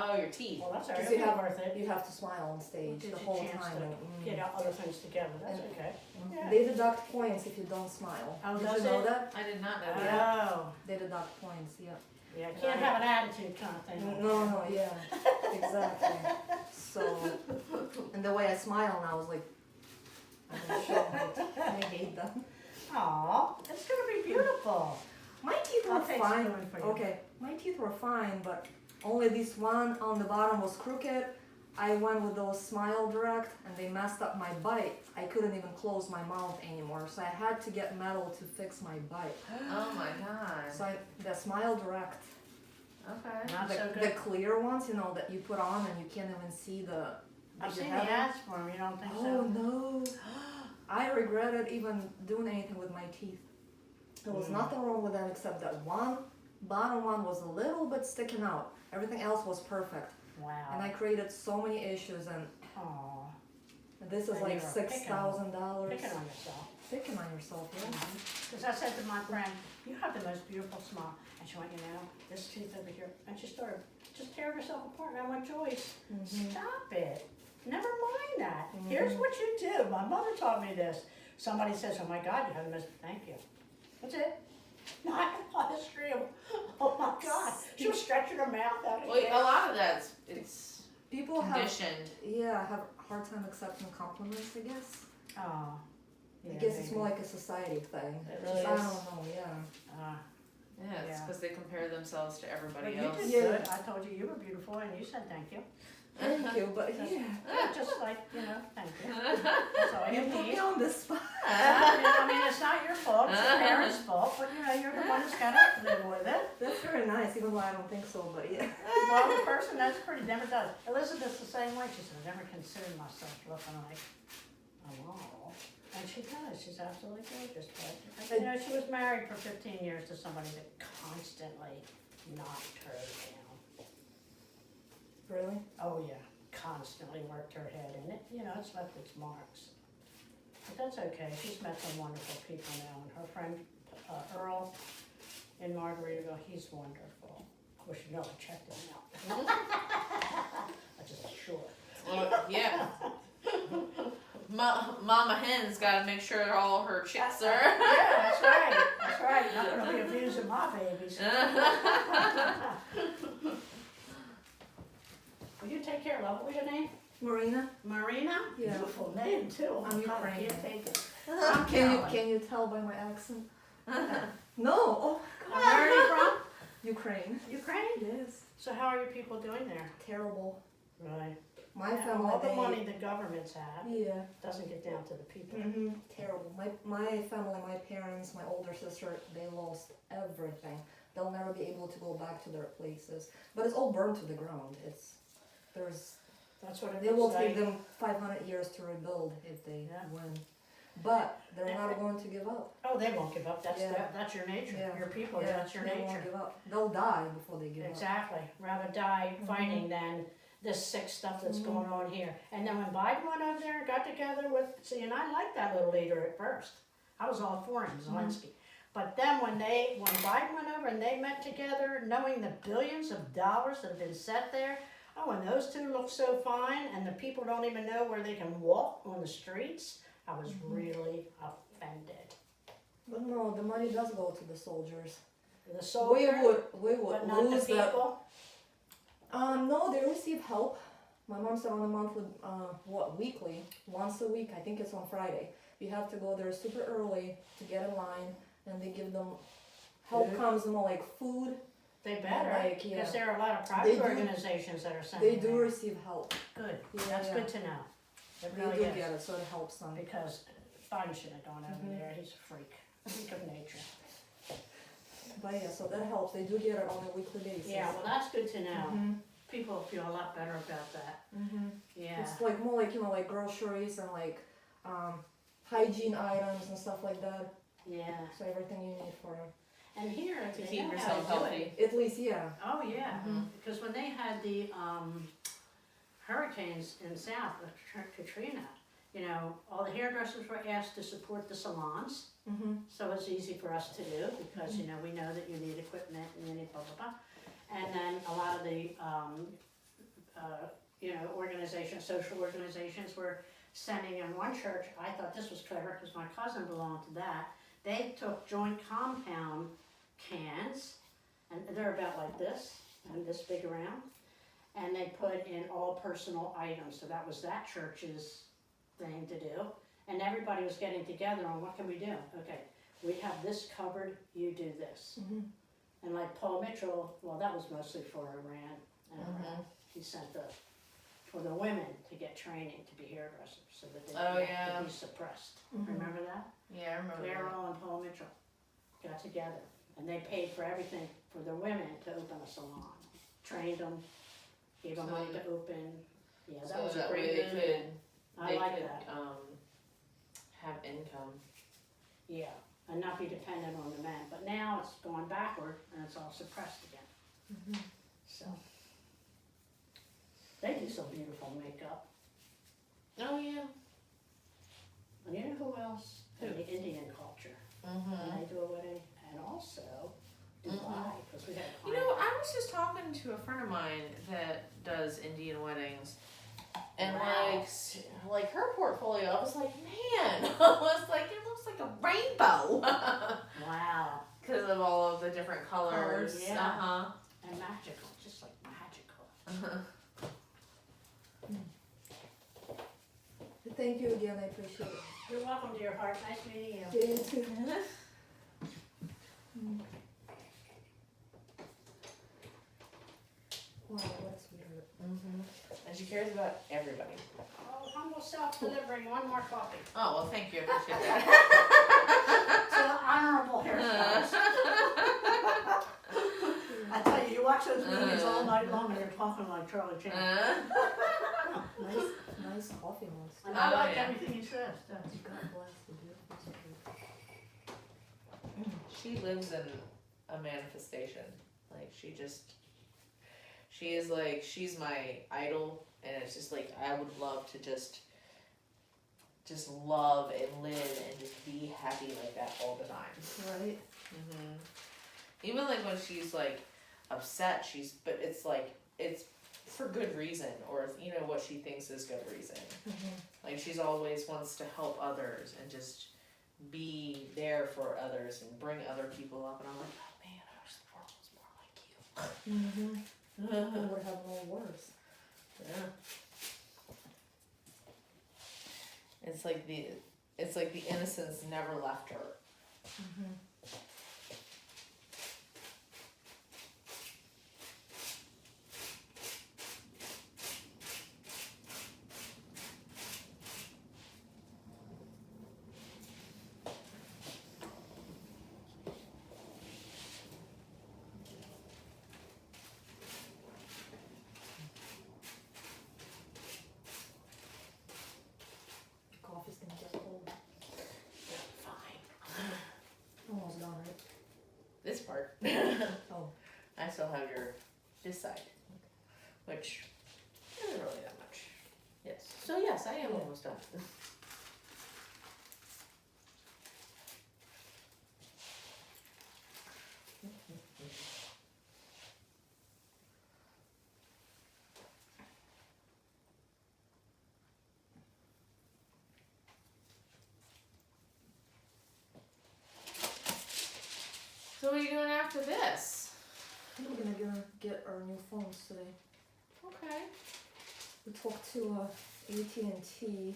Oh, your teeth. Well, that's all because right. you have worth it. you have to smile on stage Gives the you whole a chance time. to get out other things together. That's okay. Yeah. They deduct points if you don't smile. Oh, Did does you know it? that? I did not know that. Oh, They deduct points, yeah. yeah. Can't have an attitude kind of thing. No, yeah, exactly. So, and the way I smile now is like, I'm gonna show I hate them. Aw, it's gonna be beautiful. My teeth were I'll take fine. one for you. Okay, my teeth were fine, but only this one on the bottom was crooked. I went with those Smile Direct and they messed up my bite. I couldn't even close my mouth anymore, so I had to get metal to fix my bite. Oh my god. So the Smile Direct, Okay. Not the, so the good. clear ones, that you put on and you can't even see the. I've you seen the have it. ads for them. You don't think Oh so? no! I regretted even doing anything with my teeth. There was nothing wrong with them except that one bottom one was a little bit sticking out. Everything else was perfect. Wow. And I created so many issues, and Aw, this is And like you were picking $6,000. picking on yourself. Picking on yourself, yeah. Because I said to my friend, you have the most beautiful smile. And she went, this tooth over here. And she started just tearing herself apart. And I went, Joyce, stop it. Never mind that. Here's what you do. My mother taught me this. somebody says, oh my God, you haven't missed, thank you. That's it. Not a history of, oh my God. She was stretching her mouth out. Well, a lot of that's, it's People conditioned. have a hard time accepting compliments, I guess. Oh. I guess it's more like a society thing. It really I is. don't know, yeah. Yeah, it's because they compare themselves to But everybody you else. did good. I told you you were beautiful and you said thank you. Thank you, but yeah. Just like, thank you. That's all you You put me need. on the spot. I mean, it's not your fault, it's your parents' fault, but you're the one that's gotta live with it. That's very nice, even though I don't think so, but yeah. Well, the person that's pretty never does. Elizabeth's the same way. She said, I never considered myself looking like a model. And she does. She's absolutely gorgeous. But, she was married for 15 years to somebody that constantly knocked her down. Really? Oh, yeah. Constantly worked her head in it. It's left its marks. But that's okay. She's met some wonderful people now. And her friend, Earl in Margaritaville, he's wonderful. Of course, I checked him out. I just sure. Yeah. Mama hen's got to make sure all her chicks are. Yeah, that's right. That's right. Not going to be abusing my babies. Will you take care of love? What's your name? Marina? Marina? Yeah. Beautiful name, too. I'm God, I Ukrainian. can't take it. Can you tell by my accent? No. Oh, Where are you from? Ukraine. Ukraine? Yes. So how are your people doing there? Terrible. Right. My family. All the money the governments have Yeah. doesn't get down to the people. Terrible. My family, my parents, my older sister, they lost everything. They'll never be able to go back to their places. But it's all burned to the ground. That's what it They will is. take them 500 years to rebuild if they win. But they're not going to give up. Oh, they won't give up. That's Yeah. that's your nature. Yeah. Your people. Yeah, That's your they nature. won't give up. They'll die before they give Exactly. Rather die fighting than this sick stuff that's going on here. And then when Biden went over there and got together with, and I liked that little leader at first. I was all for him, Zelensky. But then when Biden went over and they met together, knowing the billions of dollars that have been set there, and those two look so fine, and the people don't even know where they can walk on the streets, I was really offended. But no, the money does go to the soldiers. The soldiers, we would but not the lose that. people. No, they receive help. My mom's on a monthly, weekly, once a week. I think it's on Friday. You have to go there super early to get in line, and they give them help. Comes like food. They better, Like, because yeah. there are a lot of They private do- organizations that are sending They do there. receive help. Good, Yeah, that's yeah. good to know. It They really do is. get it, so it helps them. Because Biden should have gone over there, he's a freak of nature. But yeah, so that helps. They do get it on a weekly basis. Yeah, well, that's good to know. Mhm. People feel a lot better about that. Yeah. It's like more like like groceries and like hygiene items and stuff like that. Yeah. So everything you need for And here, To they keep know yourself how to do healthy. it. at least Oh, yeah. Mhm. Because when they had the hurricanes in South, Katrina, all the hairdressers were asked to support the salons. So it's easy for us to do because, we know that you need equipment and you need blah, blah, blah. And then a lot of the, organizations, social organizations were sending in one church. I thought this was clever because my cousin belonged to that. They took joint compound cans, and they're about like this, and this big around, and they put in all personal items. So that was that church's thing to do. And everybody was getting together on what can we do? Okay, we have this covered, you do this. And like Paul Mitchell, well, that was mostly for Iran and Iraq. He sent for the women to get training to be hairdressers so that they didn't have to be suppressed. Remember that? Yeah, I remember Carol and Paul Mitchell got together and they paid for everything for the women to open a salon. Trained them, gave them money to open. Yeah, that So was a that great way they movement. could, I like that. have income. Yeah, and not be dependent on the men. But now it's going backward and it's all suppressed again. So they do some beautiful makeup. Oh yeah. And you know who else? The Indian culture. And they do a wedding, and also Dubai, because we had a You client. know, I was just talking to a friend of mine that does Indian weddings, And Wow. like her portfolio, I was like, man, I was like, it looks like a rainbow. Wow. Because of all of the different colors. Yeah. Uh-huh. And magical, just like magical. Uh-huh. Thank you again, I appreciate it. You're welcome, dear heart. Nice meeting you. Yeah, you too. Wow, what a sweetheart. And she cares about everybody. Oh, humble self-delivering. One more coffee. Oh, well, thank you. I appreciate that. To the honorable hairstylist. I tell you, you watch those movies all night long and you're talking like Charlie Chan. Nice coffee house. And I like yeah. everything he says. God bless the beautiful spirit. She lives in a manifestation. Like, she is like, she's my idol, and it's just like, I would love to just love and live and just be happy like that all the time. Right? Even like when she's like upset, but it's like, it's for good reason, or you know what she thinks is good reason. Like, she's always wants to help others and just be there for others and bring other people up, and I'm like, oh man, I wish the world was more like you. I would have no words. Yeah. It's like the innocence never left her. Coffee's gonna get cold. Fine. Almost done, right? This part. Oh. I still have this side, which isn't really that much. Yes. So yes, I am almost done. So what are you doing after this? I'm gonna get our new phones today. Okay. We talked to AT&T,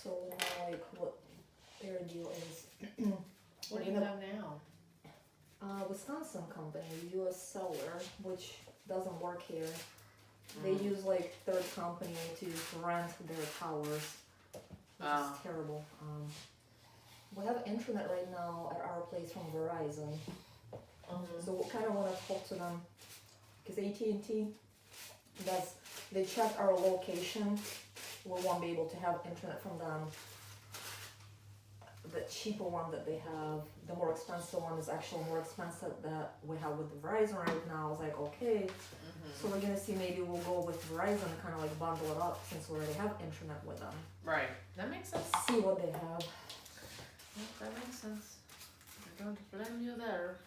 so we'll know like what their deal is. What do you have now? Wisconsin company, US seller, which doesn't work here. They use like third company to rent their towers, which is terrible. We have internet right now at our place from Verizon, so we kind of want to talk to them, because AT&T they checked our location. We won't be able to have internet from them. The cheaper one that they have, the more expensive one is actually more expensive that we have with Verizon right now. I was like, okay, so we're gonna see, maybe we'll go with Verizon and kind of like bundle it up since we already have internet with them. Right. That makes sense. See what they have. Yep, that makes sense. I don't blame you there.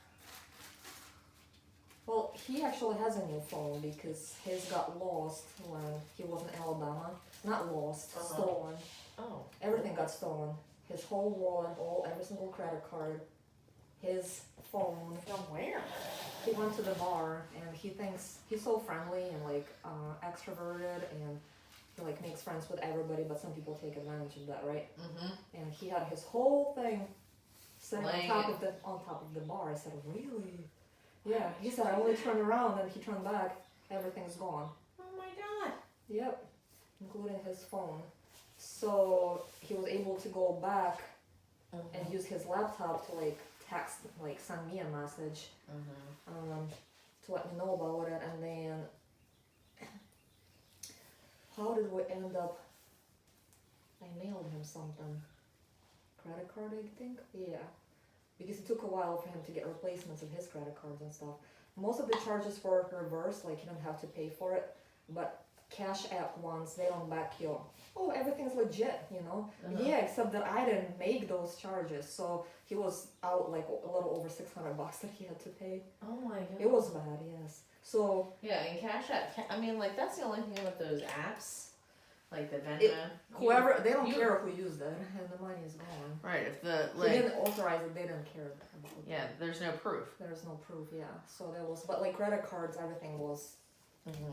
Well, he actually has a new phone because his got lost when he was in Alabama. Not lost, stolen. Oh. Everything got stolen. His whole wallet, every single credit card, his phone. From where? He went to the bar and he thinks he's so friendly and like extroverted, and he like makes friends with everybody, but some people take advantage of that, right? And he had his whole thing sitting on top of the bar. I said, really? Yeah. He said, I only turned around and he turned back, everything's gone. Oh my god. Yep, including his phone. So he was able to go back and use his laptop to like text, like send me a message to let me know about it. And then how did we end up? I mailed him something. Credit card, I think? Yeah. Because it took a while for him to get replacements of his credit cards and stuff. Most of the charges were reversed, like you don't have to pay for it. But Cash App ones, they don't back you. Oh, everything's legit, you know? Yeah, except that I didn't make those charges. So he was out like a little over $600 that he had to pay. Oh my god. It was bad, yes. So yeah, and Cash App. I mean, like that's the only thing with those apps. Like the Venmo. Whoever, they don't care who used it, and the money is gone. Right. If the They didn't authorize it. They didn't care about it. Yeah, there's no proof. There's no proof. Yeah. So there was, but like credit cards, everything was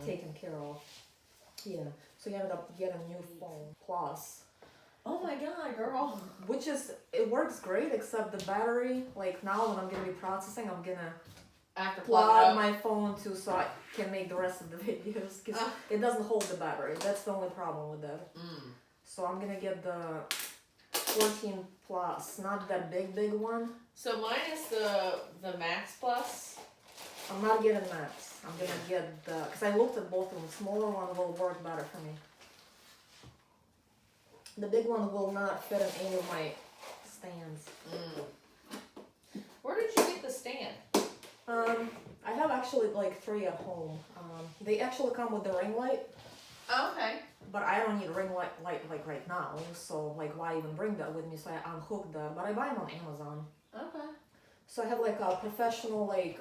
taken care of. Yeah. So you ended up getting a new phone plus. Oh my god, girl. Which is, it works great except the battery. Like now when I'm gonna be processing, I'm gonna plug my phone too so I can make the rest of the videos because it doesn't hold the battery. That's the only problem with that. So I'm gonna get the 14 plus, not that big one. So mine is the Max Plus. I'm not getting Max. I'm gonna get the, because I looked at both of them. The smaller one will work better for me. The big one will not fit in any of my stands. Where did you get the stand? I have actually like 3 at home. They actually come with the ring light. Oh, okay. But I don't need a ring light like right now, so like why even bring that with me? So I unhook that, but I buy them on Amazon. Okay. So I have like a professional like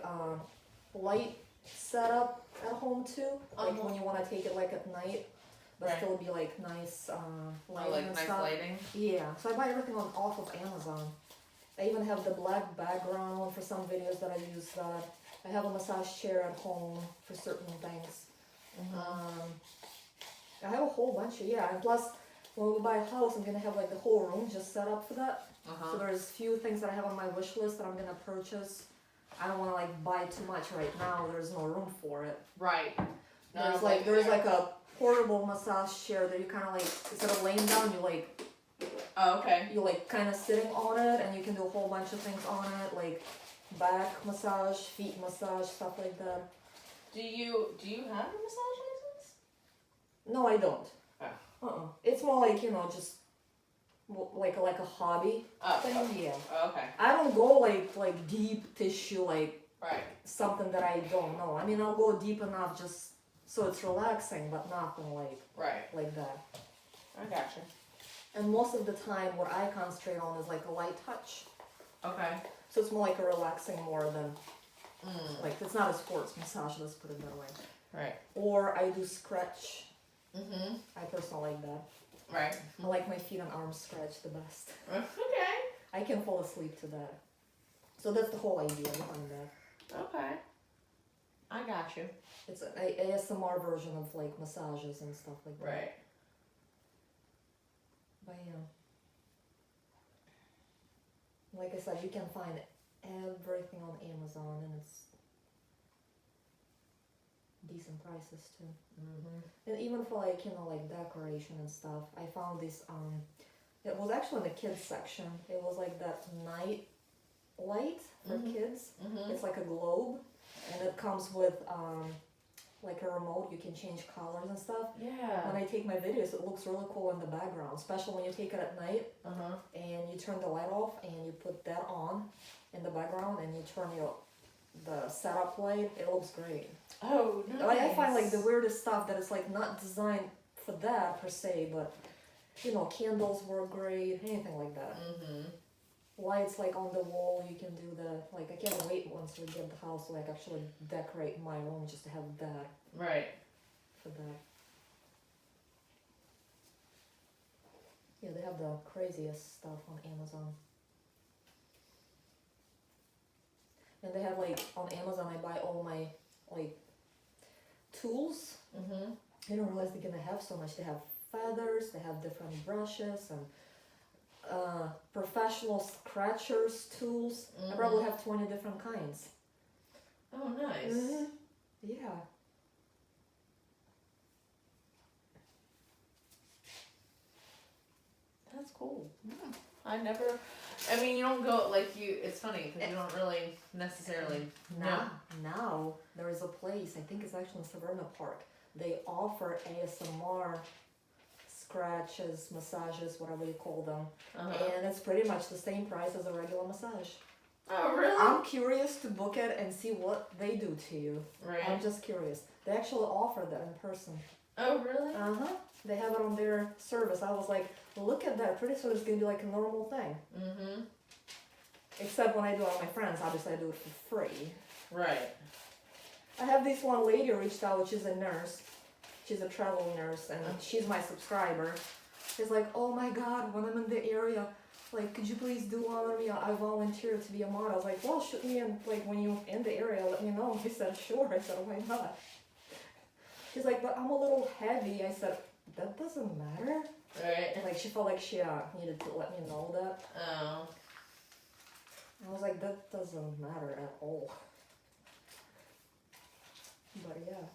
light setup at home too, like when you want to take it like at night, but still be like nice lighting like and nice stuff. lighting. Yeah, so I buy everything off of Amazon. I even have the black background for some videos that I use that. I have a massage chair at home for certain things. I have a whole bunch of, and plus when we buy a house, I'm gonna have like the whole room just set up for that. So there's few things that I have on my wish list that I'm gonna purchase. I don't wanna like buy too much right now, there's no room for it. Right. There's like a portable massage chair that you kinda like, instead of laying down, you like, you like kinda sitting on it and you can do a whole bunch of things on it, like back massage, feet massage, stuff like that. Do you have a massage license? No, I don't. Oh. It's more like, just like a hobby thing. Yeah. Oh, okay. I don't go like deep tissue, like something that I don't know. I mean, I'll go deep enough just so it's relaxing, but nothing like that. I gotcha. And most of the time, what I concentrate on is like a light touch. Okay. So it's more like a relaxing more than like it's not a sports massage. Let's put it that way. Right. Or I do scratch. I personally like that. Right. I like my feet and arms scratched the best. Okay. I can fall asleep to that. So that's the whole idea behind that. Okay. I got you. It's an ASMR version of like massages and stuff like that. Right. But like I said, you can find everything on Amazon and it's decent prices too. And even for like, like decoration and stuff, I found this, it was actually in the kids section. It was like that night light for kids. It's like a globe and it comes with like a remote. You can change colors and stuff. Yeah. When I take my videos, it looks really cool in the background, especially when you take it at night and you turn the light off and you put that on in the background and you turn the setup light. It looks great. Oh, nice. I find like the weirdest stuff that is like not designed for that per se, but candles work great, anything like that. Lights like on the wall, you can do the, like I can't wait once we get the house to like actually decorate my room just to have that. Right. For that. Yeah, they have the craziest stuff on Amazon. And they have like, on Amazon I buy all my like tools. I don't realize they're gonna have so much. They have feathers, they have different brushes and professional scratchers tools. I probably have 20 different kinds. Oh, nice. Yeah. That's cool. I mean, you don't go, it's funny, because you don't really necessarily know. Now, there is a place, I think it's actually in Severna Park, they offer ASMR scratches, massages, whatever you call them, and it's pretty much the same price as a regular massage. Oh, really? I'm curious to book it and see what they do to you. Right. I'm just curious. They actually offer that in person. Oh, really? They have it on their service. I was like, look at that. Pretty soon it's going to be like a normal thing. Except when I do it on my friends. Obviously, I do it for free. Right. I have this one lady reached out, which is a nurse. She's a travel nurse, and she's my subscriber. She's like, oh my god, when I'm in the area, like, could you please do one on me? I volunteer to be a model. I was like, well, shoot me in, like, when you're in the area, let me know. He said, sure. I said, why not? She's like, but I'm a little heavy. I said, that doesn't matter. Right. Like, she felt like she needed to let me know that. Oh. I was like, that doesn't matter at all. But yeah.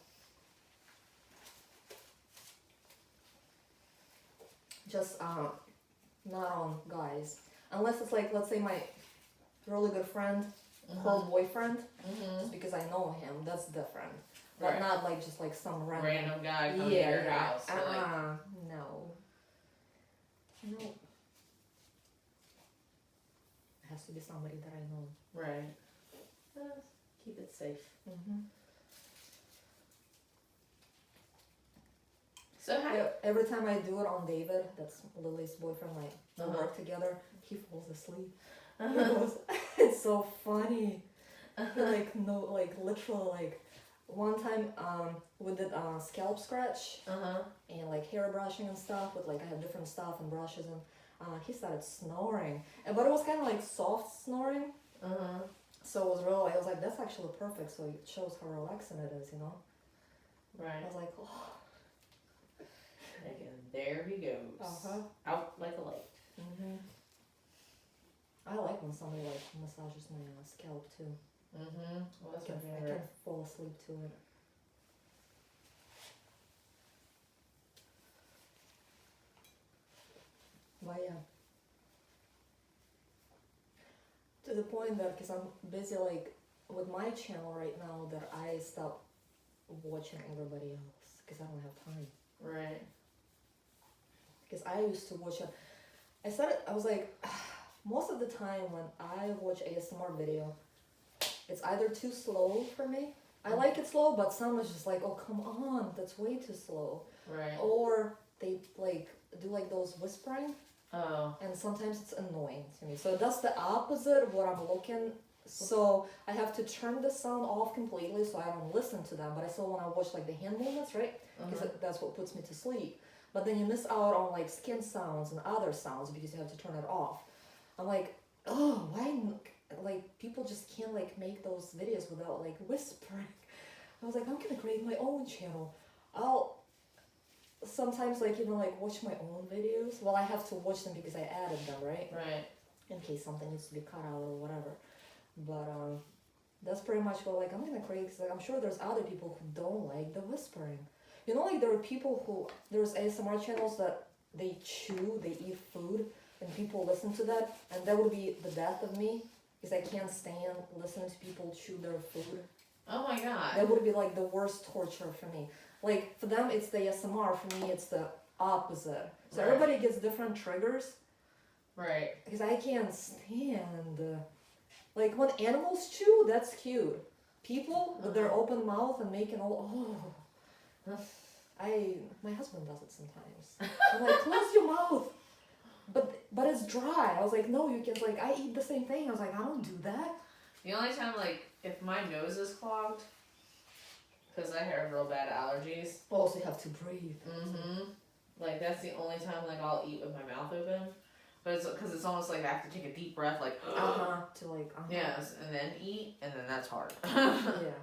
Just not on guys. Unless it's like, let's say my really good friend, her boyfriend, just because I know him, that's different. But Right. not like just like some Random guy coming to your house. So like, no. No. It has to be somebody that I know. right. Keep it safe. So how? Yeah, every time I do it on David, that's Lily's boyfriend, like we work together, he falls asleep. He goes, it's so funny. He like literal like one time we did scalp scratch and like hair brushing and stuff with like I have different stuff and brushes and he started snoring. But it was kind of like soft snoring. So it was really, I was like, that's actually perfect. So it shows how relaxing it is, you know? Right. I was like, oh. And there he goes. Out like a light. I like when somebody like massages my scalp too. Well, that's I my can favorite. fall asleep to it. But yeah. To the point that, because I'm busy like with my channel right now, that I stop watching everybody else because I don't have time. Right. Because I used to watch it. I said it, I was like, most of the time when I watch ASMR video, it's either too slow for me. I like it slow, but some is just like, oh come on, that's way too slow. Right. Or they like do like those whispering. Oh. And sometimes it's annoying to me. So that's the opposite of what I'm looking. So I have to turn the sound off completely so I don't listen to them. But I still want to watch like the hand movements, right? Because that's what puts me to sleep. But then you miss out on like skin sounds and other sounds because you have to turn it off. I'm like, oh, why? Like people just can't like make those videos without like whispering. I was like, I'm gonna create my own channel. I'll sometimes like, you know, like watch my own videos. Well, I have to watch them because I added them, right? Right. In case something needs to be cut out or whatever. But that's pretty much what like I'm gonna create, because like, I'm sure there's other people who don't like the whispering. You know, like there are people who, there's ASMR channels that they chew, they eat food, and people listen to that, and that would be the death of me, because I can't stand listening to people chew their food. Oh my god. That would be like the worst torture for me. Like for them it's the ASMR, for me it's the opposite. So everybody gets different triggers. Right. Because I can't stand, like when animals chew, that's cute. People with their open mouth and making all, my husband does it sometimes. I'm like, close your mouth. But it's dry. I was like, no, you can, like, I eat the same thing. I was like, I don't do that. The only time, like, if my nose is clogged, because I have real bad allergies. Also, you have to breathe. Like, that's the only time, like, I'll eat with my mouth open. But it's because it's almost like I have to take a deep breath, like, to like, yes, and then eat, and then that's hard. Yeah.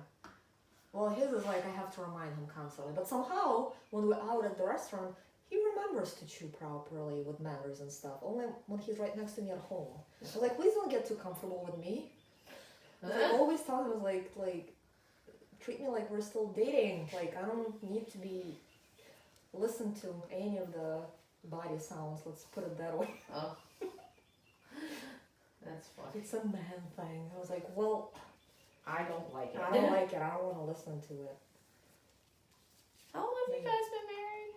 Well, his is like, I have to remind him constantly. But somehow, when we're out at the restaurant, he remembers to chew properly with manners and stuff. Only when he's right next to me at home. I was like, please don't get too comfortable with me. I was like, always tell him, I was like, treat me like we're still dating. Like, I don't need to be listened to any of the body sounds. Let's put it that way. Oh. That's funny. It's a man thing. I was like, well, I don't like it. I don't like it. I don't want to listen to it. How long have you guys been married?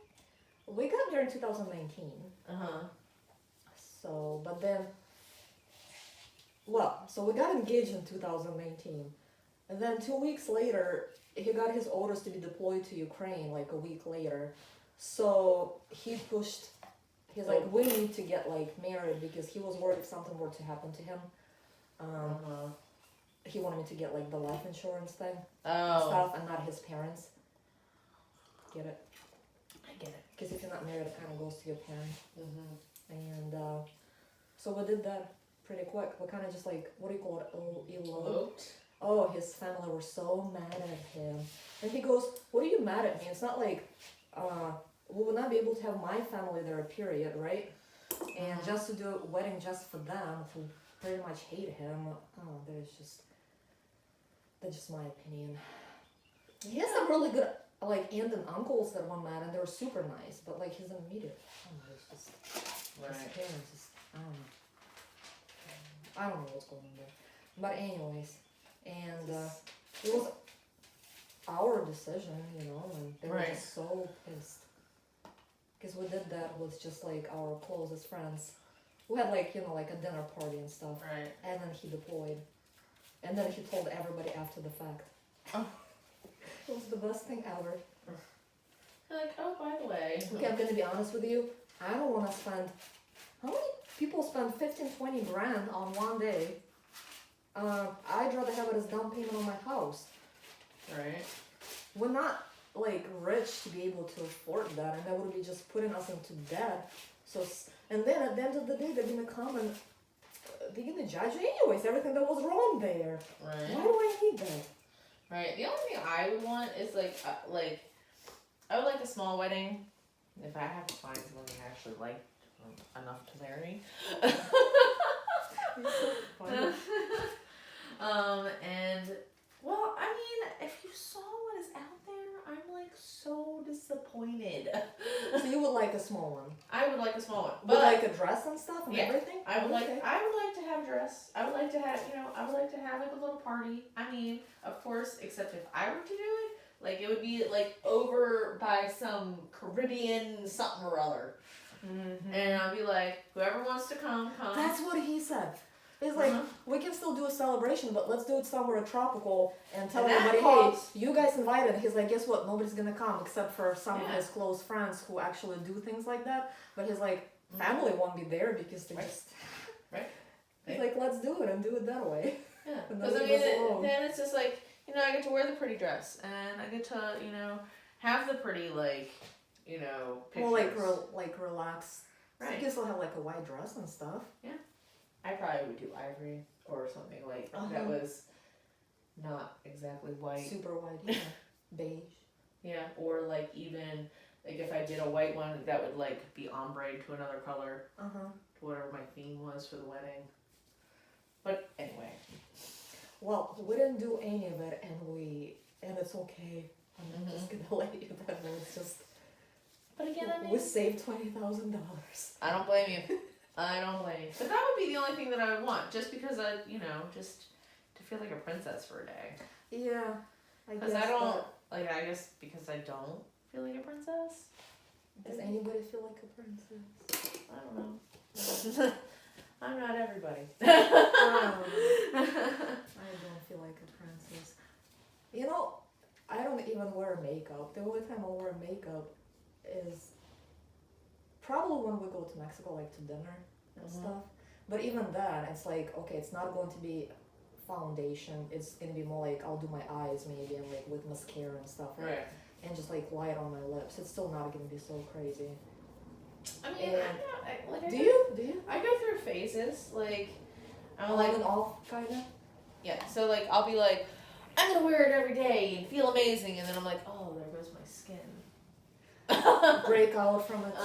We got married in 2019. So, but then, well, so we got engaged in 2019. And then 2 weeks later, he got his orders to be deployed to Ukraine, like a week later. So he pushed, he's like, we need to get like married, because he was worried if something were to happen to him. He wanted me to get like the life insurance thing and stuff, and not his parents. Get it? Because if you're not married, it kind of goes to your parents. Mm-hmm. And so we did that pretty quick. We kind of just like, what do you call it, eloped. Oh, his family were so mad at him. And he goes, what are you mad at me? It's not like, we would not be able to have my family there, period, right? And just to do a wedding just for them, who pretty much hate him, that's just my opinion. He has some really good, like, aunt and uncles that were mad, and they were super nice, but like his immediate family is just, his parents just, I don't know what's going on there. But anyways, and it was our decision, you know, and they were just so pissed. Because we did that with just like our closest friends. We had like, you know, like a dinner party and stuff. Right. And then he deployed. And then he told everybody after the fact. Oh. It was the best thing ever. Like, oh, by the way. Okay, I'm gonna be honest with you. I don't wanna spend, how many people spend 15, 20 grand on one day? I'd rather have it as down payment on my house. Right. We're not like rich to be able to afford that, and that would be just putting us into debt. So, and then at the end of the day, they're gonna come and they're gonna judge you anyways. Everything that was wrong there. Right. Why do I need that? Right. The only thing I would want is like I would like a small wedding. If I have to find someone I actually like enough to marry. It's so funny. And well, I mean, if you saw what is out there, I'm like so disappointed. So you would like a small one? I would like a small one, But but like a dress and stuff and yeah, everything. I would Okay. I would like to have a dress. I would like to have, I would like to have like a little party. I mean, of course, except if I were to do it, like it would be like over by some Caribbean something or other. Mm-hmm. And I'll be like, whoever wants to come. That's what he said. He's like, we can still do a celebration, but let's do it somewhere tropical and tell And that everybody, costs- hey, you guys invited. He's like, guess what? Nobody's gonna come except for some of Yeah. his close friends who actually do things like that. But he's like, family won't be there because they just. Right. He's like, let's do it and do it that way. Yeah. And Because I leave us mean, alone. then it's just like, I get to wear the pretty dress and I get to, have the pretty pictures. Well, like relax. Right. So you can still have like a white dress and stuff. I probably would do ivory or something like that was not exactly white. Super white, yeah. Beige. Yeah, or like even like if I did a white one, that would like be ombre to another color, to whatever my theme was for the wedding. But anyway. Well, we didn't do any of it, and it's okay. I'm just gonna let you know. It's just. But again, I mean, we saved $20,000. I don't blame you. I don't blame you. But that would be the only thing that I would want, just because I, just to feel like a princess for a day. Yeah, I guess. Because I don't, I guess because I don't feel like a princess. Does anybody feel like a princess? I don't know. I'm not everybody. I don't feel like a princess. I don't even wear makeup. The only time I wear makeup is probably when we go to Mexico, like to dinner and stuff. But even then, it's like, okay, it's not going to be foundation. It's going to be more like I'll do my eyes maybe and like with mascara and stuff. Right. And just like light on my lips. It's still not going to be so crazy. I mean, I'm not, Do you? I go through phases. I'm Like an off kind of? Yeah, so I'll be like, I'm gonna wear it every day and feel amazing, and then I'm like, oh, there goes my skin. Break out from it.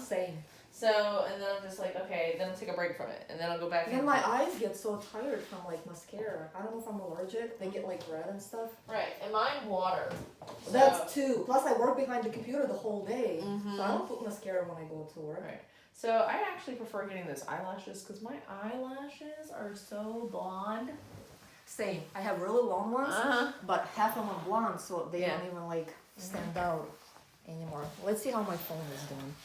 Same. So, and then I'm just like, okay, then I'll take a break from it, and then I'll go back. And my eyes get so tired from like mascara. I don't know if I'm allergic. They get like red and stuff. Right, and mine water. So. That's too. Plus, I work behind the computer the whole day, so I don't put mascara when I go to work. Right. So I actually prefer getting those eyelashes because my eyelashes are so blonde. Same. I have really long ones, but half of them are blonde, so they don't even like stand out anymore. Let's see how my phone is doing.